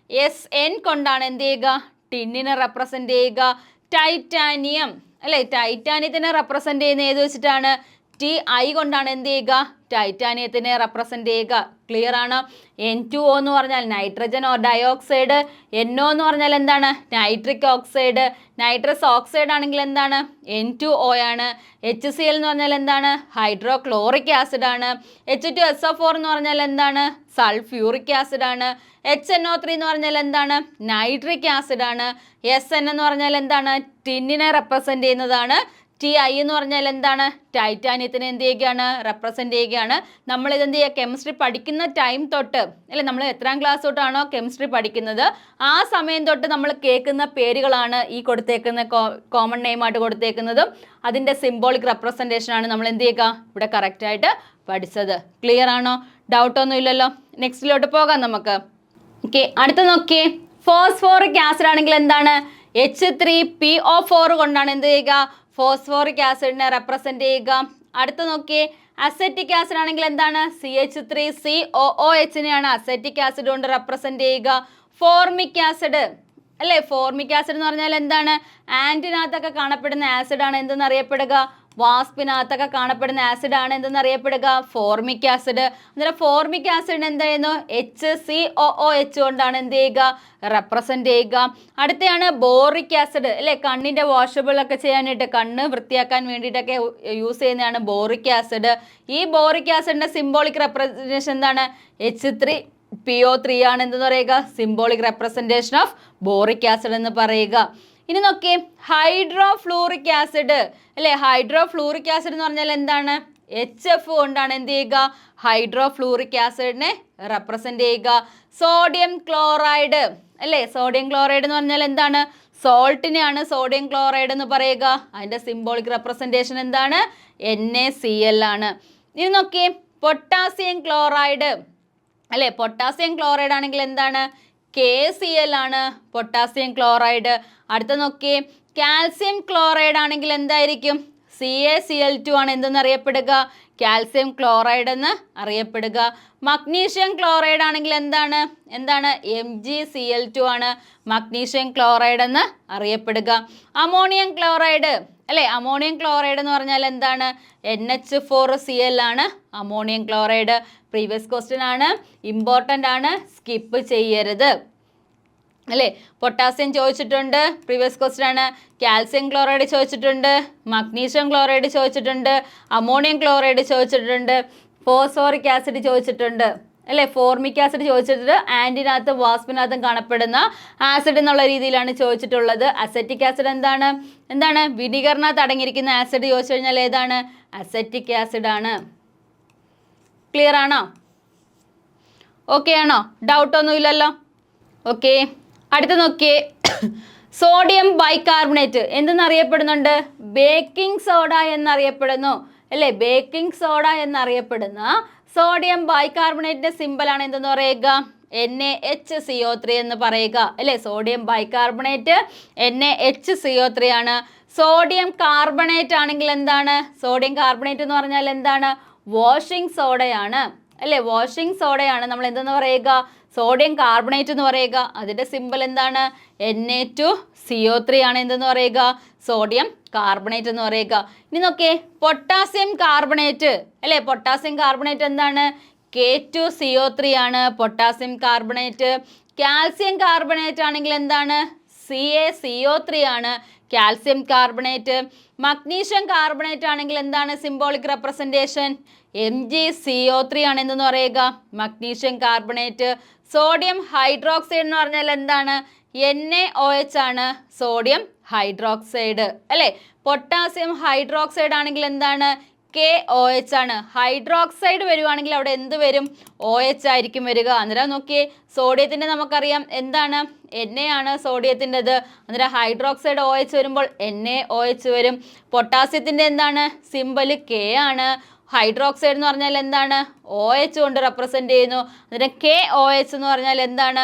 SN കൊണ്ടാണ് എന്ത് ചെയ്യുക? ടിന്നിനെ റെപ്രസെൻറ്റ് ചെയ്യുക. ടൈറ്റാനിയം അല്ലേ. ടൈറ്റാനിയത്തിനെ റെപ്രസെൻറ്റ് ചെയ്യുന്ന ഏത് വെച്ചിട്ടാണ്? Ti കൊണ്ടാണ് എന്ത് ചെയ്യുക? ടൈറ്റാനിയത്തിനെ റെപ്രസെൻറ്റ് ചെയ്യുക. ക്ലിയർ ആണ്. N2O എന്ന് പറഞ്ഞാൽ നൈട്രജൻ ഡയോക്സൈഡ്. NO എന്ന് പറഞ്ഞാൽ എന്താണ്? Nitric oxide. നൈട്രസ് ഓക്സൈഡ് ആണെങ്കിൽ എന്താണ്? N2O ആണ്. HCl എന്ന് പറഞ്ഞാൽ എന്താണ്? ഹൈഡ്രോക്ലോറിക് ആസിഡ് ആണ്. H2SO4 എന്ന് പറഞ്ഞാൽ എന്താണ്? സൾഫ്യൂറിക് ആസിഡ് ആണ്. HNO3 എന്ന് പറഞ്ഞാൽ എന്താണ്? നൈട്രിക് ആസിഡ് ആണ്. SN എന്ന് പറഞ്ഞാൽ എന്താണ്? ടിന്നിനെ റെപ്രസെൻറ്റ് ചെയ്യുന്നതാണ്. Ti എന്ന് പറഞ്ഞാൽ എന്താണ്? ടൈറ്റാനിയത്തിനെ എന്ത് ചെയ്യുകയാണ്? റെപ്രസെൻറ്റ് ചെയ്യുകയാണ്. നമ്മൾ ഇതെന്ത് ചെയ്യുക? കെമിസ്ട്രി പഠിക്കുന്ന ടൈം തൊട്ട് അല്ലെ, നമ്മൾ എത്രാം ക്ലാസ് തൊട്ടാണോ കെമിസ്ട്രി പഠിക്കുന്നത് ആ സമയം തൊട്ട് നമ്മൾ കേൾക്കുന്ന പേരുകളാണ് ഈ കൊടുത്തേക്കുന്ന കോമൺ നെയിമായിട്ട് കൊടുത്തേക്കുന്നതും അതിൻ്റെ സിംബോളിക് റെപ്രസെൻറ്റേഷൻ ആണ് നമ്മൾ എന്ത് ചെയ്യുക? ഇവിടെ കറക്റ്റായിട്ട് പഠിച്ചത്. ക്ലിയർ ആണോ? ഡൗട്ടൊന്നും ഇല്ലല്ലോ. നെക്സ്റ്റിലോട്ട് പോകാം നമുക്ക്. ഓക്കെ, അടുത്ത നോക്കിയേ, ഫോസ്ഫോറിക് ആസിഡ് ആണെങ്കിൽ എന്താണ്? H3PO4 കൊണ്ടാണ് എന്ത് ചെയ്യുക? ഫോസ്ഫോറിക് ആസിഡിനെ റെപ്രസെൻറ്റ് ചെയ്യുക. അടുത്ത നോക്കിയേ, അസെറ്റിക് ആസിഡ് ആണെങ്കിൽ എന്താണ്? CH3COOHനെയാണ് അസെറ്റിക് ആസിഡ് കൊണ്ട് റെപ്രസെൻറ്റ് ചെയ്യുക. ഫോർമിക് ആസിഡ് അല്ലേ. ഫോർമിക് ആസിഡ് എന്ന് പറഞ്ഞാൽ എന്താണ്? ആൻറ്റിനകത്തൊക്കെ കാണപ്പെടുന്ന ആസിഡാണ് എന്തെന്ന് അറിയപ്പെടുക? വാസ്പിനകത്തൊക്കെ കാണപ്പെടുന്ന ആസിഡാണ് എന്തെന്ന് അറിയപ്പെടുക? Formic acid. അന്നേരം ഫോർമിക് ആസിഡിന് എന്ത് ചെയ്യുന്നു? HCOOH കൊണ്ടാണ് എന്ത് ചെയ്യുക? റെപ്രസെൻറ്റ് ചെയ്യുക. അടുത്തയാണ് ബോറിക് ആസിഡ് അല്ലേ. കണ്ണിൻ്റെ വാഷബിളൊക്കെ ചെയ്യാനായിട്ട്, കണ്ണ് വൃത്തിയാക്കാൻ വേണ്ടിയിട്ടൊക്കെ യൂസ് ചെയ്യുന്നതാണ് ബോറിക് ആസിഡ്. ഈ ബോറിക് ആസിഡിൻ്റെ സിംബോളിക് റെപ്രസെൻറ്റേഷൻ എന്താണ്? H3PO3 ആണ് എന്തെന്ന് പറയുക? Symbolic representation of boric acid എന്ന് പറയുക. ഇനി നോക്കിയേ, ഹൈഡ്രോഫ്ലൂറിക് ആസിഡ് അല്ലേ. ഹൈഡ്രോഫ്ലൂറിക് ആസിഡ് എന്ന് പറഞ്ഞാൽ എന്താണ്? HF കൊണ്ടാണ് എന്ത് ചെയ്യുക? ഹൈഡ്രോഫ്ലൂറിക് ആസിഡിനെ റെപ്രസെൻറ്റ് ചെയ്യുക. സോഡിയം ക്ലോറൈഡ് അല്ലേ. സോഡിയം ക്ലോറൈഡ് എന്ന് പറഞ്ഞാൽ എന്താണ്? സോൾട്ടിനെയാണ് സോഡിയം ക്ലോറൈഡ് എന്ന് പറയുക. അതിൻ്റെ സിംബോളിക് റെപ്രസെൻറ്റേഷൻ എന്താണ്? NaCl ആണ്. ഇനി നോക്കിയേ, പൊട്ടാസ്യം ക്ലോറൈഡ് അല്ലേ. പൊട്ടാസ്യം ക്ലോറൈഡ് ആണെങ്കിൽ എന്താണ്? KCl ആണ് പൊട്ടാസ്യം ക്ലോറൈഡ്. അടുത്ത നോക്കിയേ, കാൽസ്യം ക്ലോറൈഡ് ആണെങ്കിൽ എന്തായിരിക്കും? CaCl2 ആണ് എന്തെന്നറിയപ്പെടുക? കാൽസ്യം ക്ലോറൈഡ് എന്ന് അറിയപ്പെടുക. മഗ്നീഷ്യം ക്ലോറൈഡ് ആണെങ്കിൽ എന്താണ്? MgCl2 ആണ് മഗ്നീഷ്യം ക്ലോറൈഡ് എന്ന് അറിയപ്പെടുക. അമോണിയം ക്ലോറൈഡ് അല്ലേ, അമോണിയം ക്ലോറൈഡ് എന്ന് പറഞ്ഞാൽ എന്താണ്? NH4Cl ആണ് അമോണിയം ക്ലോറൈഡ്. പ്രീവിയസ് ക്വസ്റ്റ്യൻ ആണ്, ഇമ്പോർട്ടൻ്റ് ആണ്, സ്കിപ്പ് ചെയ്യരുത് അല്ലേ. പൊട്ടാസ്യം ചോദിച്ചിട്ടുണ്ട്, പ്രീവിയസ് ക്വസ്റ്റ്യൻ ആണ്. കാൽസ്യം ക്ലോറൈഡ് ചോദിച്ചിട്ടുണ്ട്, മഗ്നീഷ്യം ക്ലോറൈഡ് ചോദിച്ചിട്ടുണ്ട്, അമോണിയം ക്ലോറൈഡ് ചോദിച്ചിട്ടുണ്ട്, ഫോസ്ഫോറിക് ആസിഡ് ചോദിച്ചിട്ടുണ്ട് അല്ലേ, ഫോർമിക് ആസിഡ് ചോദിച്ചിട്ടുണ്ട്. ആൻറ്റിനകത്തും വാസ്പിനകത്തും കാണപ്പെടുന്ന ആസിഡ് എന്നുള്ള രീതിയിലാണ് ചോദിച്ചിട്ടുള്ളത്. അസറ്റിക് ആസിഡ് എന്താണ് വിനിഗറിനകത്ത് അടങ്ങിയിരിക്കുന്ന ആസിഡ് ചോദിച്ചു കഴിഞ്ഞാൽ ഏതാണ്? അസറ്റിക് ആസിഡ് ആണ്. ക്ലിയർ ആണോ? ഓക്കെ ആണോ? ഡൗട്ടൊന്നുമില്ലല്ലോ? ഓക്കെ. അടുത്ത നോക്കിയേ, സോഡിയം ബൈകാർബണേറ്റ് എന്തെന്നറിയപ്പെടുന്നുണ്ട്? ബേക്കിംഗ് സോഡ എന്നറിയപ്പെടുന്നു അല്ലേ. ബേക്കിംഗ് സോഡ എന്നറിയപ്പെടുന്ന സോഡിയം ബൈകാർബണേറ്റിന്റെ സിമ്പലാണ് എന്തെന്ന് പറയുക? NaHCO3 എന്ന് പറയുക അല്ലേ. സോഡിയം ബൈകാർബണേറ്റ് NaHCO3 ആണ്. സോഡിയം കാർബണേറ്റ് ആണെങ്കിൽ എന്താണ്? സോഡിയം കാർബണേറ്റ് എന്ന് പറഞ്ഞാൽ എന്താണ്? വാഷിംഗ് സോഡയാണ് അല്ലേ. വാഷിംഗ് സോഡയാണ് നമ്മൾ എന്തെന്ന് പറയുക? സോഡിയം കാർബണേറ്റ് എന്ന് പറയുക. അതിൻ്റെ സിമ്പൽ എന്താണ്? Na2CO3 ആണ് എന്തെന്ന് പറയുക? സോഡിയം കാർബണേറ്റ് എന്ന് പറയുക. ഇനി നോക്കിയേ, പൊട്ടാസ്യം കാർബണേറ്റ് അല്ലേ. പൊട്ടാസ്യം കാർബണേറ്റ് എന്താണ്? K2CO3 ആണ് പൊട്ടാസ്യം കാർബണേറ്റ്. കാൽസ്യം കാർബണേറ്റ് ആണെങ്കിൽ എന്താണ്? CaCO3 ആണ് കാൽസ്യം കാർബണേറ്റ്. മഗ്നീഷ്യം കാർബണേറ്റ് ആണെങ്കിൽ എന്താണ് സിംബോളിക് റെപ്രസെൻറ്റേഷൻ? MgCO3 ആണ് എന്തെന്ന് പറയുക? Magnesium carbonate. സോഡിയം ഹൈഡ്രോക്സൈഡ് എന്ന് പറഞ്ഞാൽ എന്താണ്? NaOH ആണ് സോഡിയം ഹൈഡ്രോക്സൈഡ് അല്ലേ. പൊട്ടാസ്യം ഹൈഡ്രോക്സൈഡ് ആണെങ്കിൽ എന്താണ്? KOH ആണ്. ഹൈഡ്രോക്സൈഡ് വരുവാണെങ്കിൽ അവിടെ എന്ത് വരും? OH ആയിരിക്കും വരിക. അന്നേരം നോക്കിയേ, സോഡിയത്തിൻ്റെ നമുക്കറിയാം എന്താണ്? Na ആണ് സോഡിയത്തിൻ്റെത്. അന്നേരം ഹൈഡ്രോക്സൈഡ് OH വരുമ്പോൾ NaOH വരും. പൊട്ടാസ്യത്തിൻ്റെ എന്താണ്? സിമ്പൽ K ആണ്. ഹൈഡ്രോക്സൈഡ് എന്ന് പറഞ്ഞാൽ എന്താണ്? OH കൊണ്ട് റെപ്രസെൻ്റ് ചെയ്യുന്നു. അന്നേരം KOH എന്ന് പറഞ്ഞാൽ എന്താണ്?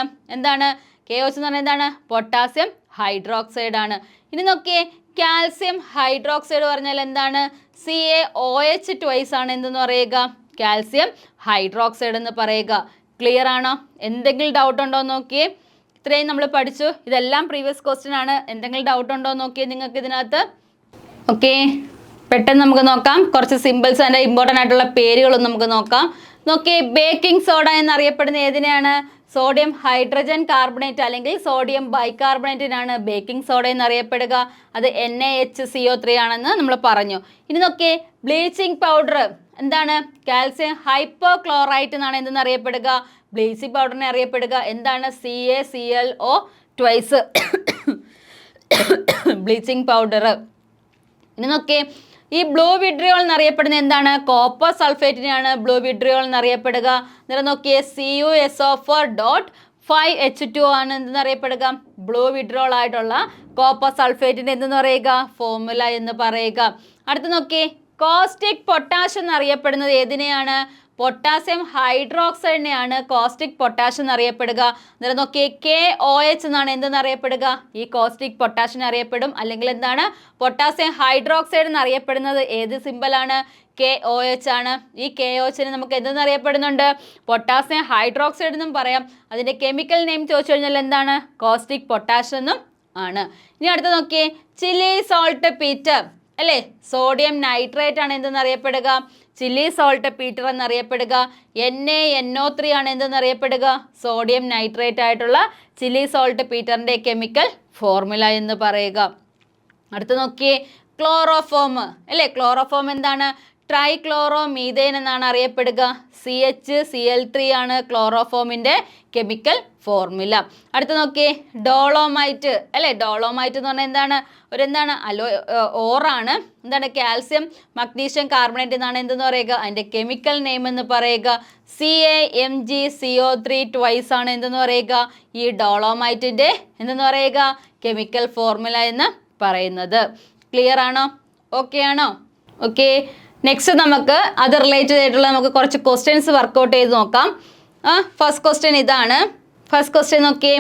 KOH എന്ന് പറഞ്ഞാൽ എന്താണ്? പൊട്ടാസ്യം ഹൈഡ്രോക്സൈഡ് ആണ്. ഇനി നോക്കിയേ, കാൽസ്യം ഹൈഡ്രോക്സൈഡ് പറഞ്ഞാൽ എന്താണ്? CaOH ട്വൈസ് ആണ് എന്തെന്ന് പറയുക? കാൽസ്യം ഹൈഡ്രോക്സൈഡ് എന്ന് പറയുക. ക്ലിയർ ആണോ? എന്തെങ്കിലും ഡൗട്ട് ഉണ്ടോ എന്ന് നോക്കിയേ. ഇത്രയും നമ്മൾ പഠിച്ചു. ഇതെല്ലാം പ്രീവിയസ് ക്വസ്റ്റ്യൻ ആണ്. എന്തെങ്കിലും ഡൗട്ട് ഉണ്ടോ എന്ന് നോക്കിയേ നിങ്ങൾക്ക് ഇതിനകത്ത്. ഓക്കെ, പെട്ടെന്ന് നമുക്ക് നോക്കാം. കുറച്ച് സിമ്പിൾസ് അതിൻ്റെ ഇമ്പോർട്ടൻ്റ് ആയിട്ടുള്ള പേരുകളൊന്നും നമുക്ക് നോക്കാം. നോക്കിയേ, ബേക്കിംഗ് സോഡ എന്നറിയപ്പെടുന്ന ഏതിനെയാണ്? സോഡിയം ഹൈഡ്രജൻ കാർബണേറ്റ് അല്ലെങ്കിൽ സോഡിയം ബൈകാർബണേറ്റിനാണ് ബേക്കിംഗ് സോഡ എന്നറിയപ്പെടുക. അത് NaHCO3 ആണെന്ന് നമ്മൾ പറഞ്ഞു. ഇനി നോക്കിയേ, ബ്ലീച്ചിങ് പൗഡർ എന്താണ്? കാൽസ്യം ഹൈപ്പോക്ലോറൈറ്റ് എന്നാണ് എന്തെന്നറിയപ്പെടുക? ബ്ലീച്ചിങ് പൗഡറിനെ അറിയപ്പെടുക എന്താണ്? CaClO twice bleaching powder. ഇനി നോക്കിയേ, ഈ ബ്ലൂ വിട്രിയോൾ എന്നറിയപ്പെടുന്ന എന്താണ്? കോപ്പർ സൾഫേറ്റിനെയാണ് ബ്ലൂ വിട്രിയോൾ എന്നറിയപ്പെടുക. അന്നേരം നോക്കിയേ, CuSO4.5H2 ആണ് എന്തെന്നറിയപ്പെടുക? ബ്ലൂ വിട്രിയോൾ ആയിട്ടുള്ള കോപ്പർ സൾഫേറ്റിൻ്റെ എന്തെന്ന് പറയുക? ഫോർമുല എന്ന് പറയുക. അടുത്ത് നോക്കിയേ, കോസ്റ്റിക് പൊട്ടാഷ് എന്നറിയപ്പെടുന്നത് ഏതിനെയാണ്? പൊട്ടാസ്യം ഹൈഡ്രോക്സൈഡിനെയാണ് കോസ്റ്റിക് പൊട്ടാഷ് എന്നറിയപ്പെടുക. അന്നേരം നോക്കിയേ, KOH എന്നാണ് എന്തെന്നറിയപ്പെടുക? ഈ കോസ്റ്റിക് പൊട്ടാഷിനെ അറിയപ്പെടും. അല്ലെങ്കിൽ എന്താണ്? പൊട്ടാസ്യം ഹൈഡ്രോക്സൈഡ് എന്നറിയപ്പെടുന്നത് ഏത് സിമ്പലാണ്? KOH ആണ്. ഈ KOHനെ നമുക്ക് എന്തെന്നറിയപ്പെടുന്നുണ്ട്? പൊട്ടാസ്യം ഹൈഡ്രോക്സൈഡ് എന്നും പറയാം. അതിൻ്റെ കെമിക്കൽ നെയിം ചോദിച്ചു കഴിഞ്ഞാൽ എന്താണ്? കോസ്റ്റിക് പൊട്ടാഷ് എന്നും ആണ്. ഇനി അടുത്ത് നോക്കിയേ, ചില്ലി സോൾട്ട് പീറ്റർ അല്ലേ. സോഡിയം നൈട്രേറ്റ് ആണ് എന്തെന്നറിയപ്പെടുക? ചില്ലി സോൾട്ട് പീറ്റർ എന്നറിയപ്പെടുക. NaNO3 ആണ് എന്തെന്നറിയപ്പെടുക? സോഡിയം നൈട്രേറ്റ് ആയിട്ടുള്ള ചില്ലി സോൾട്ട് പീറ്ററിൻ്റെ കെമിക്കൽ ഫോർമുല എന്ന് പറയുക. അടുത്ത് നോക്കിയേ, ക്ലോറോഫോം അല്ലേ. ക്ലോറോഫോം എന്താണ്? ട്രൈക്ലോറോമീഥേൻ എന്നാണ് അറിയപ്പെടുക. CHCl3 ആണ് ക്ലോറോഫോമിൻ്റെ കെമിക്കൽ ഫോർമുല. അടുത്ത് നോക്കിയേ, ഡോളോമൈറ്റ് അല്ലേ. ഡോളോമൈറ്റ് എന്ന് പറഞ്ഞാൽ എന്താണ്? എന്താണ്? ഓറാണ്. എന്താണ്? കാൽസ്യം മഗ്നീഷ്യം കാർബണേറ്റ് എന്നാണ് എന്തെന്ന് പറയുക? അതിൻ്റെ കെമിക്കൽ നെയിം എന്ന് പറയുക. CaMgCO3 ട്വൈസ് ആണ് എന്തെന്ന് പറയുക? ഈ ഡോളോമൈറ്റിൻ്റെ എന്തെന്ന് പറയുക? കെമിക്കൽ ഫോർമുല എന്ന് പറയുന്നത്. ക്ലിയർ ആണോ? ഓക്കെ ആണോ? ഓക്കെ, നെക്സ്റ്റ് നമുക്ക് അത് റിലേറ്റഡ് ആയിട്ടുള്ള നമുക്ക് കുറച്ച് ക്വസ്റ്റ്യൻസ് വർക്കൗട്ട് ചെയ്ത് നോക്കാം. ഫസ്റ്റ് ക്വസ്റ്റ്യൻ ഇതാണ്. ഫസ്റ്റ് ക്വസ്റ്റ്യൻ നോക്കിയേ.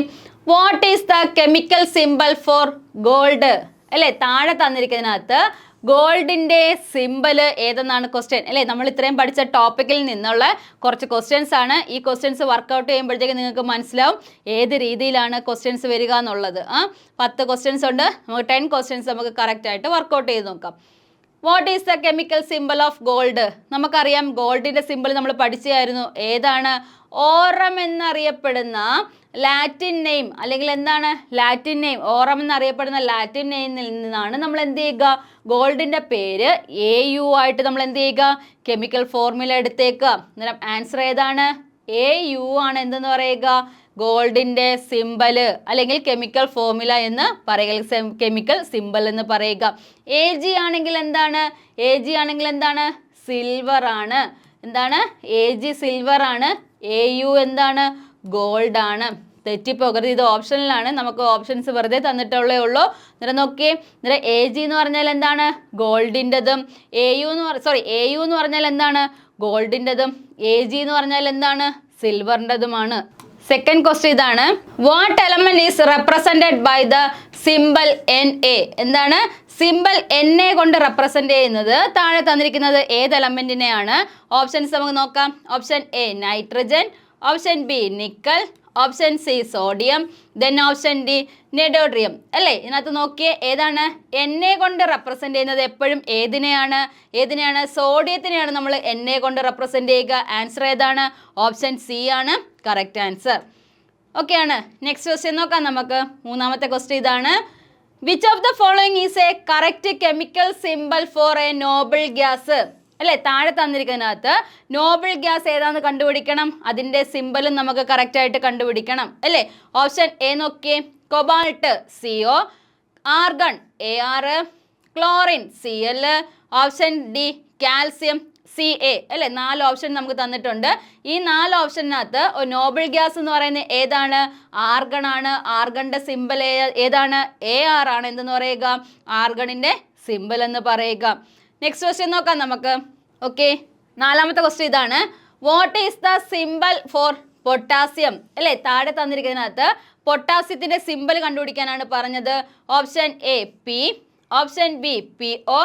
What is the chemical symbol four gold? അല്ലേ, താഴെ തന്നിരിക്കുന്നതിനകത്ത് ഗോൾഡിന്റെ സിംബല് ഏതെന്നാണ് ക്വസ്റ്റ്യൻ അല്ലേ. നമ്മൾ ഇത്രയും പഠിച്ച ടോപ്പിക്കിൽ നിന്നുള്ള കുറച്ച് ക്വസ്റ്റ്യൻസ് ആണ്. ഈ ക്വസ്റ്റ്യൻസ് വർക്കൗട്ട് ചെയ്യുമ്പോഴത്തേക്ക് നിങ്ങൾക്ക് മനസ്സിലാവും ഏത് രീതിയിലാണ് ക്വസ്റ്റ്യൻസ് വരിക എന്നുള്ളത്. 10 ക്വസ്റ്റ്യൻസ് ഉണ്ട്, നമുക്ക് 10 ക്വസ്റ്റ്യൻസ് നമുക്ക് കറക്റ്റ് ആയിട്ട് വർക്കൗട്ട് ചെയ്ത് നോക്കാം. What is the chemical symbol of gold? നമുക്കറിയാം ഗോൾഡിന്റെ സിംബൽ നമ്മൾ പഠിച്ചായിരുന്നു. ഏതാണ്? ഓറം എന്നറിയപ്പെടുന്ന ലാറ്റിൻ നെയിം, അല്ലെങ്കിൽ എന്താണ് ലാറ്റിൻ നെയിം? ഓറം എന്നറിയപ്പെടുന്ന ലാറ്റിൻ നെയിമിൽ നിന്നാണ് നമ്മൾ എന്ത് ചെയ്യുക, ഗോൾഡിന്റെ പേര് AU ആയിട്ട് നമ്മൾ എന്ത് ചെയ്യുക, കെമിക്കൽ ഫോർമുല എടുത്തേക്കുക. അന്നേരം ആൻസർ ഏതാണ്? AU ആണ് എന്തെന്ന് പറയുക, ഗോൾഡിന്റെ സിംബല് അല്ലെങ്കിൽ കെമിക്കൽ ഫോർമുല എന്ന് പറയുക, കെമിക്കൽ സിംബൽ എന്ന് പറയുക. AG ആണെങ്കിൽ എന്താണ്? AG ആണെങ്കിൽ എന്താണ്? സിൽവർ ആണ്. എന്താണ്? AG സിൽവർ ആണ്. AU എന്താണ്? ഗോൾഡ് ആണ്. തെറ്റിപ്പോകരുത്, ഇത് ഓപ്ഷനിലാണ്, നമുക്ക് ഓപ്ഷൻസ് വെറുതെ തന്നിട്ടുള്ളേ ഉള്ളൂ. എന്നിട്ട് നോക്കിയേ, എന്നിട്ട് AG എന്ന് പറഞ്ഞാൽ എന്താണ്? ഗോൾഡിൻ്റെതും. AU എന്ന് പറഞ്ഞാൽ എന്താണ്? ഗോൾഡിൻ്റെതും. AG എന്ന് പറഞ്ഞാൽ എന്താണ്? സിൽവറിൻ്റെതുമാണ്. സെക്കൻഡ് ക്വസ്റ്റ്യൻ ഇതാണ്. What element is represented by the symbol NA? എന്താണ്? സിംബൽ NA കൊണ്ട് റെപ്രസെന്റ് ചെയ്യുന്നത് താഴെ തന്നിരിക്കുന്നത് ഏത് എലമെന്റിനെയാണ്? ഓപ്ഷൻസ് നമുക്ക് നോക്കാം. Option A nitrogen, option B nickel, option C sodium, then option D നെഡോഡ്രിയം. അല്ലേ, ഇതിനകത്ത് നോക്കിയേ ഏതാണ്? NA കൊണ്ട് റെപ്രസെന്റ് ചെയ്യുന്നത് എപ്പോഴും ഏതിനെയാണ്? സോഡിയത്തിനെയാണ് നമ്മൾ NA കൊണ്ട് റെപ്രസെന്റ് ചെയ്യുക. ആൻസർ ഏതാണ്? ഓപ്ഷൻ C ആണ് കറക്റ്റ് ആൻസർ. ഓക്കെ ആണ്. നെക്സ്റ്റ് ക്വസ്റ്റ്യൻ നോക്കാം നമുക്ക്. മൂന്നാമത്തെ ക്വസ്റ്റ്യൻ ഇതാണ്. Which of the following is a correct chemical symbol for a noble gas? അല്ലേ, താഴെ തന്നിരിക്കുന്നതിനകത്ത് നോബിൾ ഗ്യാസ് ഏതാന്ന് കണ്ടുപിടിക്കണം, അതിൻ്റെ സിംബലും നമുക്ക് കറക്റ്റ് ആയിട്ട് കണ്ടുപിടിക്കണം. അല്ലേ, ഓപ്ഷൻ A നോക്കിയേ, cobalt CO, argon AR, chlorine CL, option D calcium CA. അല്ലേ, 4 ഓപ്ഷൻ നമുക്ക് തന്നിട്ടുണ്ട്. ഈ 4 ഓപ്ഷനകത്ത് നോബിൾ ഗ്യാസ് എന്ന് പറയുന്നത് ഏതാണ്? ആർഗൺ ആണ്. ആർഗണിന്റെ സിംബൽ ഏതാണ്? AR ആണ് എന്തെന്ന് പറയുക, ആർഗണിന്റെ സിംബൽ എന്ന് പറയുക. നെക്സ്റ്റ് ക്വസ്റ്റ്യൻ നോക്കാം നമുക്ക്. ഓക്കെ, നാലാമത്തെ ക്വസ്റ്റ്യൻ ഇതാണ്. What is the symbol for potassium? അല്ലേ, താഴെ തന്നിരിക്കുന്നതിനകത്ത് പൊട്ടാസ്യത്തിന്റെ സിംബൽ കണ്ടുപിടിക്കാനാണ് പറഞ്ഞത്. Option A P, option B PO,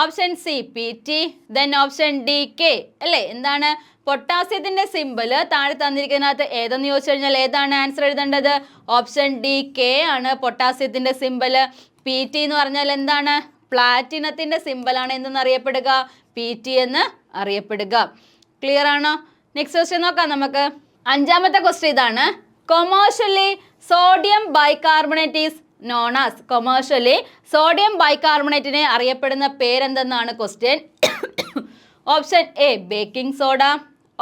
option C PT, then option D K. അല്ലേ, എന്താണ്? പൊട്ടാസ്യത്തിന്റെ സിംബൽ താഴെ തന്നിരിക്കുന്നതിനകത്ത് ഏതെന്ന് ചോദിച്ചു കഴിഞ്ഞാൽ ഏതാണ് ആൻസർ എഴുതേണ്ടത്? ഓപ്ഷൻ D K ആണ് പൊട്ടാസ്യത്തിന്റെ സിംബൽ. PT എന്ന് പറഞ്ഞാൽ എന്താണ്? പ്ലാറ്റിനത്തിന്റെ സിംബലാണ് എന്തെന്ന് അറിയപ്പെടുക, PT എന്ന് അറിയപ്പെടുക. ക്ലിയർ ആണോ? നെക്സ്റ്റ് ക്വസ്റ്റ്യൻ നോക്കാം നമുക്ക്. അഞ്ചാമത്തെ ക്വസ്റ്റ്യൻ ഇതാണ്. Commercially sodium bicarbonate is known as? Commercially sodium ബൈകാർബണേറ്റിനെ അറിയപ്പെടുന്ന പേരെന്തെന്നാണ് question. Option A baking soda,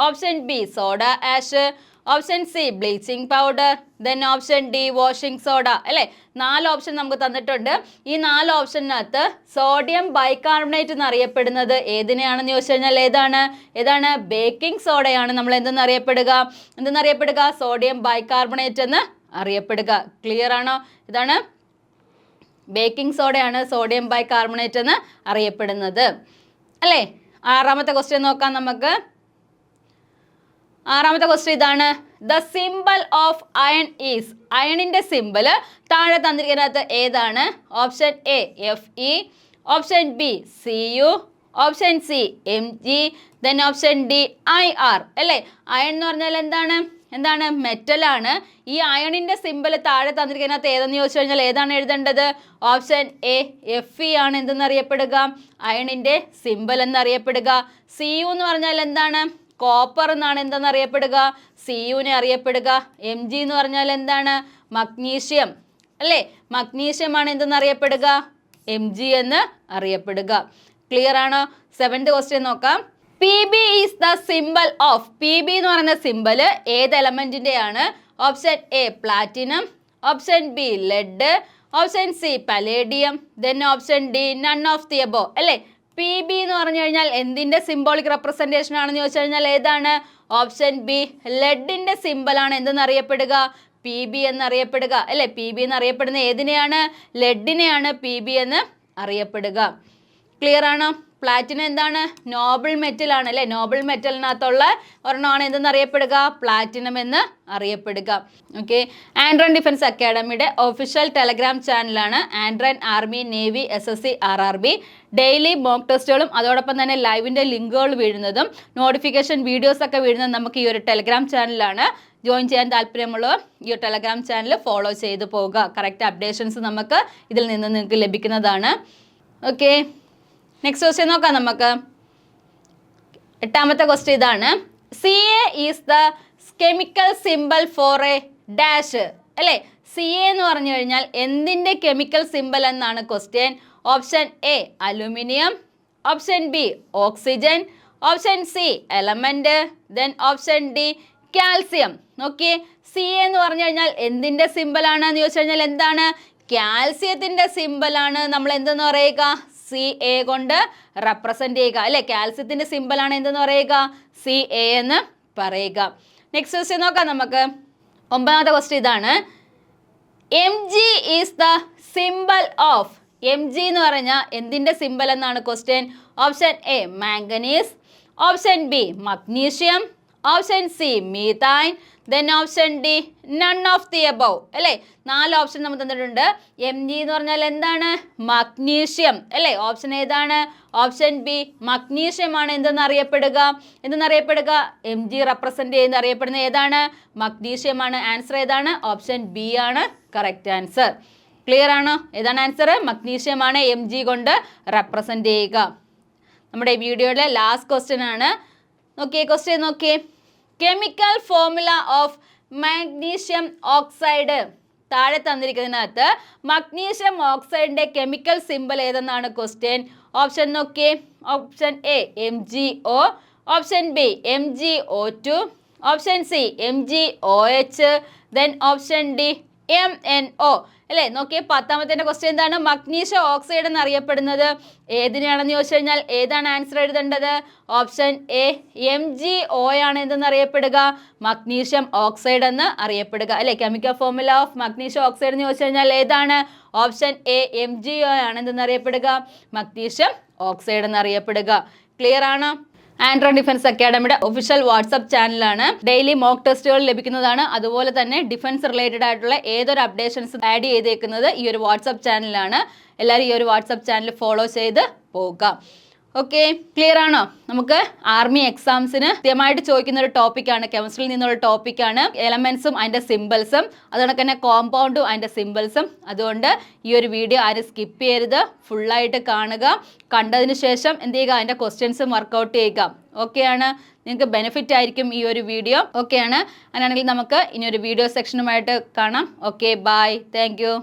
option B soda ash, option C bleaching powder, then option D washing soda. അല്ലേ, 4 ഓപ്ഷൻ നമുക്ക് തന്നിട്ടുണ്ട്. ഈ 4 ഓപ്ഷനകത്ത് സോഡിയം ബൈകാർബണേറ്റ് എന്ന് അറിയപ്പെടുന്നത് ഏതിനെയാണെന്ന് ചോദിച്ചു കഴിഞ്ഞാൽ ഏതാണ്? ബേക്കിംഗ് സോഡയാണ് നമ്മൾ എന്തെന്നറിയപ്പെടുക, സോഡിയം ബൈകാർബണേറ്റ് എന്ന് അറിയപ്പെടുക. ക്ലിയർ ആണോ? ഇതാണ് ബേക്കിംഗ് സോഡയാണ് സോഡിയം ബൈകാർബണേറ്റ് എന്ന് അറിയപ്പെടുന്നത്. അല്ലേ, ആറാമത്തെ ക്വസ്റ്റ്യൻ നോക്കാം നമുക്ക്. ആറാമത്തെ ക്വസ്റ്റ്യൻ ഇതാണ്. The symbol of iron is? അയണിന്റെ സിംബൽ താഴെ തന്നിരിക്കുന്നതിനകത്ത് ഏതാണ്? Option A Fe, option B Cu, option C Mg, then option D Ir. അല്ലേ, അയൺ എന്ന് പറഞ്ഞാൽ എന്താണ്? മെറ്റൽ ആണ്. ഈ അയണിന്റെ സിംബൽ താഴെ തന്നിരിക്കുന്നതിനകത്ത് ഏതെന്ന് ചോദിച്ചു കഴിഞ്ഞാൽ ഏതാണ് എഴുതേണ്ടത്? ഓപ്ഷൻ A Fe ആണ് എന്തെന്നറിയപ്പെടുക, അയണിന്റെ സിംബൽ എന്നറിയപ്പെടുക. Cu എന്ന് പറഞ്ഞാൽ എന്താണ്? കോപ്പർ എന്നാണ് എന്തെന്നറിയപ്പെടുക, Cuനെ അറിയപ്പെടുക. Mg എന്ന് പറഞ്ഞാൽ എന്താണ്? മഗ്നീഷ്യം. അല്ലേ, മഗ്നീഷ്യമാണ് എന്തെന്നറിയപ്പെടുക, Mg എന്ന് അറിയപ്പെടുക. ക്ലിയർ ആണോ? 7th ക്വസ്റ്റ്യൻ നോക്കാം. PB is the symbol of? PB എന്ന് പറയുന്ന സിംബൽ ഏത് എലമെന്റിന്റെയാണ്? Option A platinum, option B lead, option C palladium, then option D none of the above. അല്ലേ, PB എന്ന് പറഞ്ഞു കഴിഞ്ഞാൽ എന്തിന്റെ സിംബോളിക് റെപ്രസെന്റേഷൻ ആണെന്ന് ചോദിച്ചു കഴിഞ്ഞാൽ ഏതാണ്? Option B ലെഡിന്റെ സിംബലാണ് എന്തെന്നറിയപ്പെടുക, PB എന്നറിയപ്പെടുക. അല്ലേ, PB എന്നറിയപ്പെടുന്ന ഏതിനെയാണ്? ലെഡിനെയാണ് PB എന്ന് അറിയപ്പെടുക. ക്ലിയർ ആണോ? പ്ലാറ്റിനം എന്താണ്? നോബിൾ മെറ്റൽ ആണ് അല്ലേ? നോബിൾ മെറ്റലിനകത്തുള്ള ഒരെണ്ണമാണ് എന്തെന്ന് അറിയപ്പെടുക? പ്ലാറ്റിനം എന്ന് അറിയപ്പെടുക. ഓക്കെ, ആൻഡ്രൻ ഡിഫൻസ് അക്കാഡമിയുടെ ഒഫീഷ്യൽ ടെലഗ്രാം ചാനലാണ് ആൻഡ്രൻ army navy SSC RRB. Daily mock ടെസ്റ്റുകളും അതോടൊപ്പം തന്നെ ലൈവിൻ്റെ ലിങ്കുകൾ വീഴുന്നതും നോട്ടിഫിക്കേഷൻ വീഡിയോസ് ഒക്കെ വീഴുന്നതും നമുക്ക് ഈ ഒരു ടെലഗ്രാം ചാനലാണ്. ജോയിൻ ചെയ്യാൻ താല്പര്യമുള്ളവർ ഈ ഒരു ടെലഗ്രാം ചാനൽ ഫോളോ ചെയ്ത് പോവുക. കറക്റ്റ് അപ്ഡേഷൻസ് നമുക്ക് ഇതിൽ നിന്ന് നിങ്ങൾക്ക് ലഭിക്കുന്നതാണ്. ഓക്കെ, നെക്സ്റ്റ് ക്വസ്റ്റ്യൻ നോക്കാം നമുക്ക്. 8ാമത്തെ ക്വസ്റ്റ്യൻ ഇതാണ്. CA is the chemical symbol for a dash അല്ലേ? CA എന്ന് പറഞ്ഞു കഴിഞ്ഞാൽ എന്തിൻ്റെ കെമിക്കൽ സിമ്പൽ എന്നാണ് question. Option A aluminium, option B oxygen, option C element, then option D calcium. നോക്കിയേ, CA എന്ന് പറഞ്ഞു കഴിഞ്ഞാൽ എന്തിൻ്റെ സിമ്പലാണ് എന്ന് ചോദിച്ചു കഴിഞ്ഞാൽ എന്താണ്? കാൽസ്യത്തിൻ്റെ സിമ്പലാണ് നമ്മൾ എന്തെന്ന് പറയുക? CA കൊണ്ട് റെപ്രസെൻ്റ് ചെയ്യുക അല്ലേ? കാൽസ്യത്തിൻ്റെ സിമ്പലാണ് എന്തെന്ന് പറയുക? CA എന്ന് പറയുക. നെക്സ്റ്റ് ക്വസ്റ്റ്യൻ നോക്കാം നമുക്ക്. 9ാമത്തെ ക്വസ്റ്റ്യൻ ഇതാണ്. Mg is the symbol of. Mg എന്ന് പറഞ്ഞാൽ എന്തിൻ്റെ സിമ്പൽ എന്നാണ് question. Option A manganese, option B magnesium, option C methane, then option D none of the above അല്ലേ? 4 ഓപ്ഷൻ നമുക്ക് തന്നിട്ടുണ്ട്. Mg എന്ന് പറഞ്ഞാൽ എന്താണ്? മഗ്നീഷ്യം അല്ലേ? ഓപ്ഷൻ ഏതാണ്? ഓപ്ഷൻ ബി മഗ്നീഷ്യം ആണ് എന്തെന്നറിയപ്പെടുക? Mg റെപ്രസെൻ്റ് ചെയ്യുന്ന അറിയപ്പെടുന്ന ഏതാണ്? മഗ്നീഷ്യം ആണ്. ആൻസർ ഏതാണ്? ഓപ്ഷൻ ബി ആണ് കറക്റ്റ് ആൻസർ. ക്ലിയർ ആണോ? ഏതാണ് ആൻസർ? മഗ്നീഷ്യം ആണ് Mg കൊണ്ട് റെപ്രസെൻ്റ് ചെയ്യുക. നമ്മുടെ ഈ വീഡിയോയുടെ ലാസ്റ്റ് ക്വസ്റ്റ്യൻ ആണ്. നോക്കിയേ, ക്വസ്റ്റ്യൻ നോക്കിയേ. Chemical formula of magnesium oxide. താഴെ തന്നിരിക്കുന്നതിനകത്ത് മഗ്നീഷ്യം ഓക്സൈഡിൻ്റെ കെമിക്കൽ സിമ്പൽ ഏതെന്നാണ് ക്വസ്റ്റ്യൻ. ഓപ്ഷൻ നോക്കിയേ. Option A MgO, option B MgO2, option C MgOH, then option D MnO അല്ലേ? നോക്കിയേ, 10ാമത്തെ ക്വസ്റ്റ്യൻ എന്താണ്? മഗ്നീഷ്യം ഓക്സൈഡ് എന്നറിയപ്പെടുന്നത് ഏതിനാണെന്ന് ചോദിച്ചു കഴിഞ്ഞാൽ ഏതാണ് ആൻസർ എഴുതേണ്ടത്? ഓപ്ഷൻ എ MgO ആണ് എന്തെന്ന് അറിയപ്പെടുക? മഗ്നീഷ്യം ഓക്സൈഡ് എന്ന് അറിയപ്പെടുക അല്ലേ? Chemical formula of magnesium oxide എന്ന് ചോദിച്ചു കഴിഞ്ഞാൽ ഏതാണ്? ഓപ്ഷൻ എ MgO ആണ് എന്തെന്ന് അറിയപ്പെടുക? മഗ്നീഷ്യം ഓക്സൈഡ് എന്നറിയപ്പെടുക. ക്ലിയർ ആണോ? ആൻഡ്രൻ ഡിഫൻസ് അക്കാഡമിയുടെ ഒഫീഷ്യൽ വാട്സപ്പ് ചാനലാണ്. ഡെയിലി മോക്ക് ടെസ്റ്റുകൾ ലഭിക്കുന്നതാണ്. അതുപോലെ തന്നെ ഡിഫൻസ് റിലേറ്റഡ് ആയിട്ടുള്ള ഏതൊരു അപ്ഡേഷൻസ് ആഡ് ചെയ്തേക്കുന്നത് ഈ ഒരു വാട്സപ്പ് ചാനലിലാണ്. എല്ലാവരും ഈ ഒരു വാട്സപ്പ് ചാനൽ ഫോളോ ചെയ്ത് പോകുക. ഓക്കെ, ക്ലിയർ ആണോ? നമുക്ക് ആർമി എക്സാംസിന് കൃത്യമായിട്ട് ചോദിക്കുന്ന ഒരു ടോപ്പിക്കാണ്, കെമിസ്ട്രിയിൽ നിന്നുള്ള ടോപ്പിക്കാണ്. എലമെന്റ്സും അതിൻ്റെ സിമ്പിൾസും അതുകൊണ്ട് തന്നെ കോമ്പൗണ്ടും അതിൻ്റെ സിമ്പിൾസും. അതുകൊണ്ട് ഈ ഒരു വീഡിയോ ആരും സ്കിപ്പ് ചെയ്യരുത്, ഫുള്ളായിട്ട് കാണുക. കണ്ടതിന് ശേഷം എന്ത് ചെയ്യുക? അതിൻ്റെ ക്വസ്റ്റ്യൻസും വർക്കൗട്ട് ചെയ്യുക. ഓക്കെയാണ്? നിങ്ങൾക്ക് ബെനിഫിറ്റ് ആയിരിക്കും ഈ ഒരു വീഡിയോ. ഓക്കെയാണ്? അങ്ങനെയാണെങ്കിൽ നമുക്ക് ഇനി ഒരു വീഡിയോ സെക്ഷനുമായിട്ട് കാണാം. Okay, bye, thank U.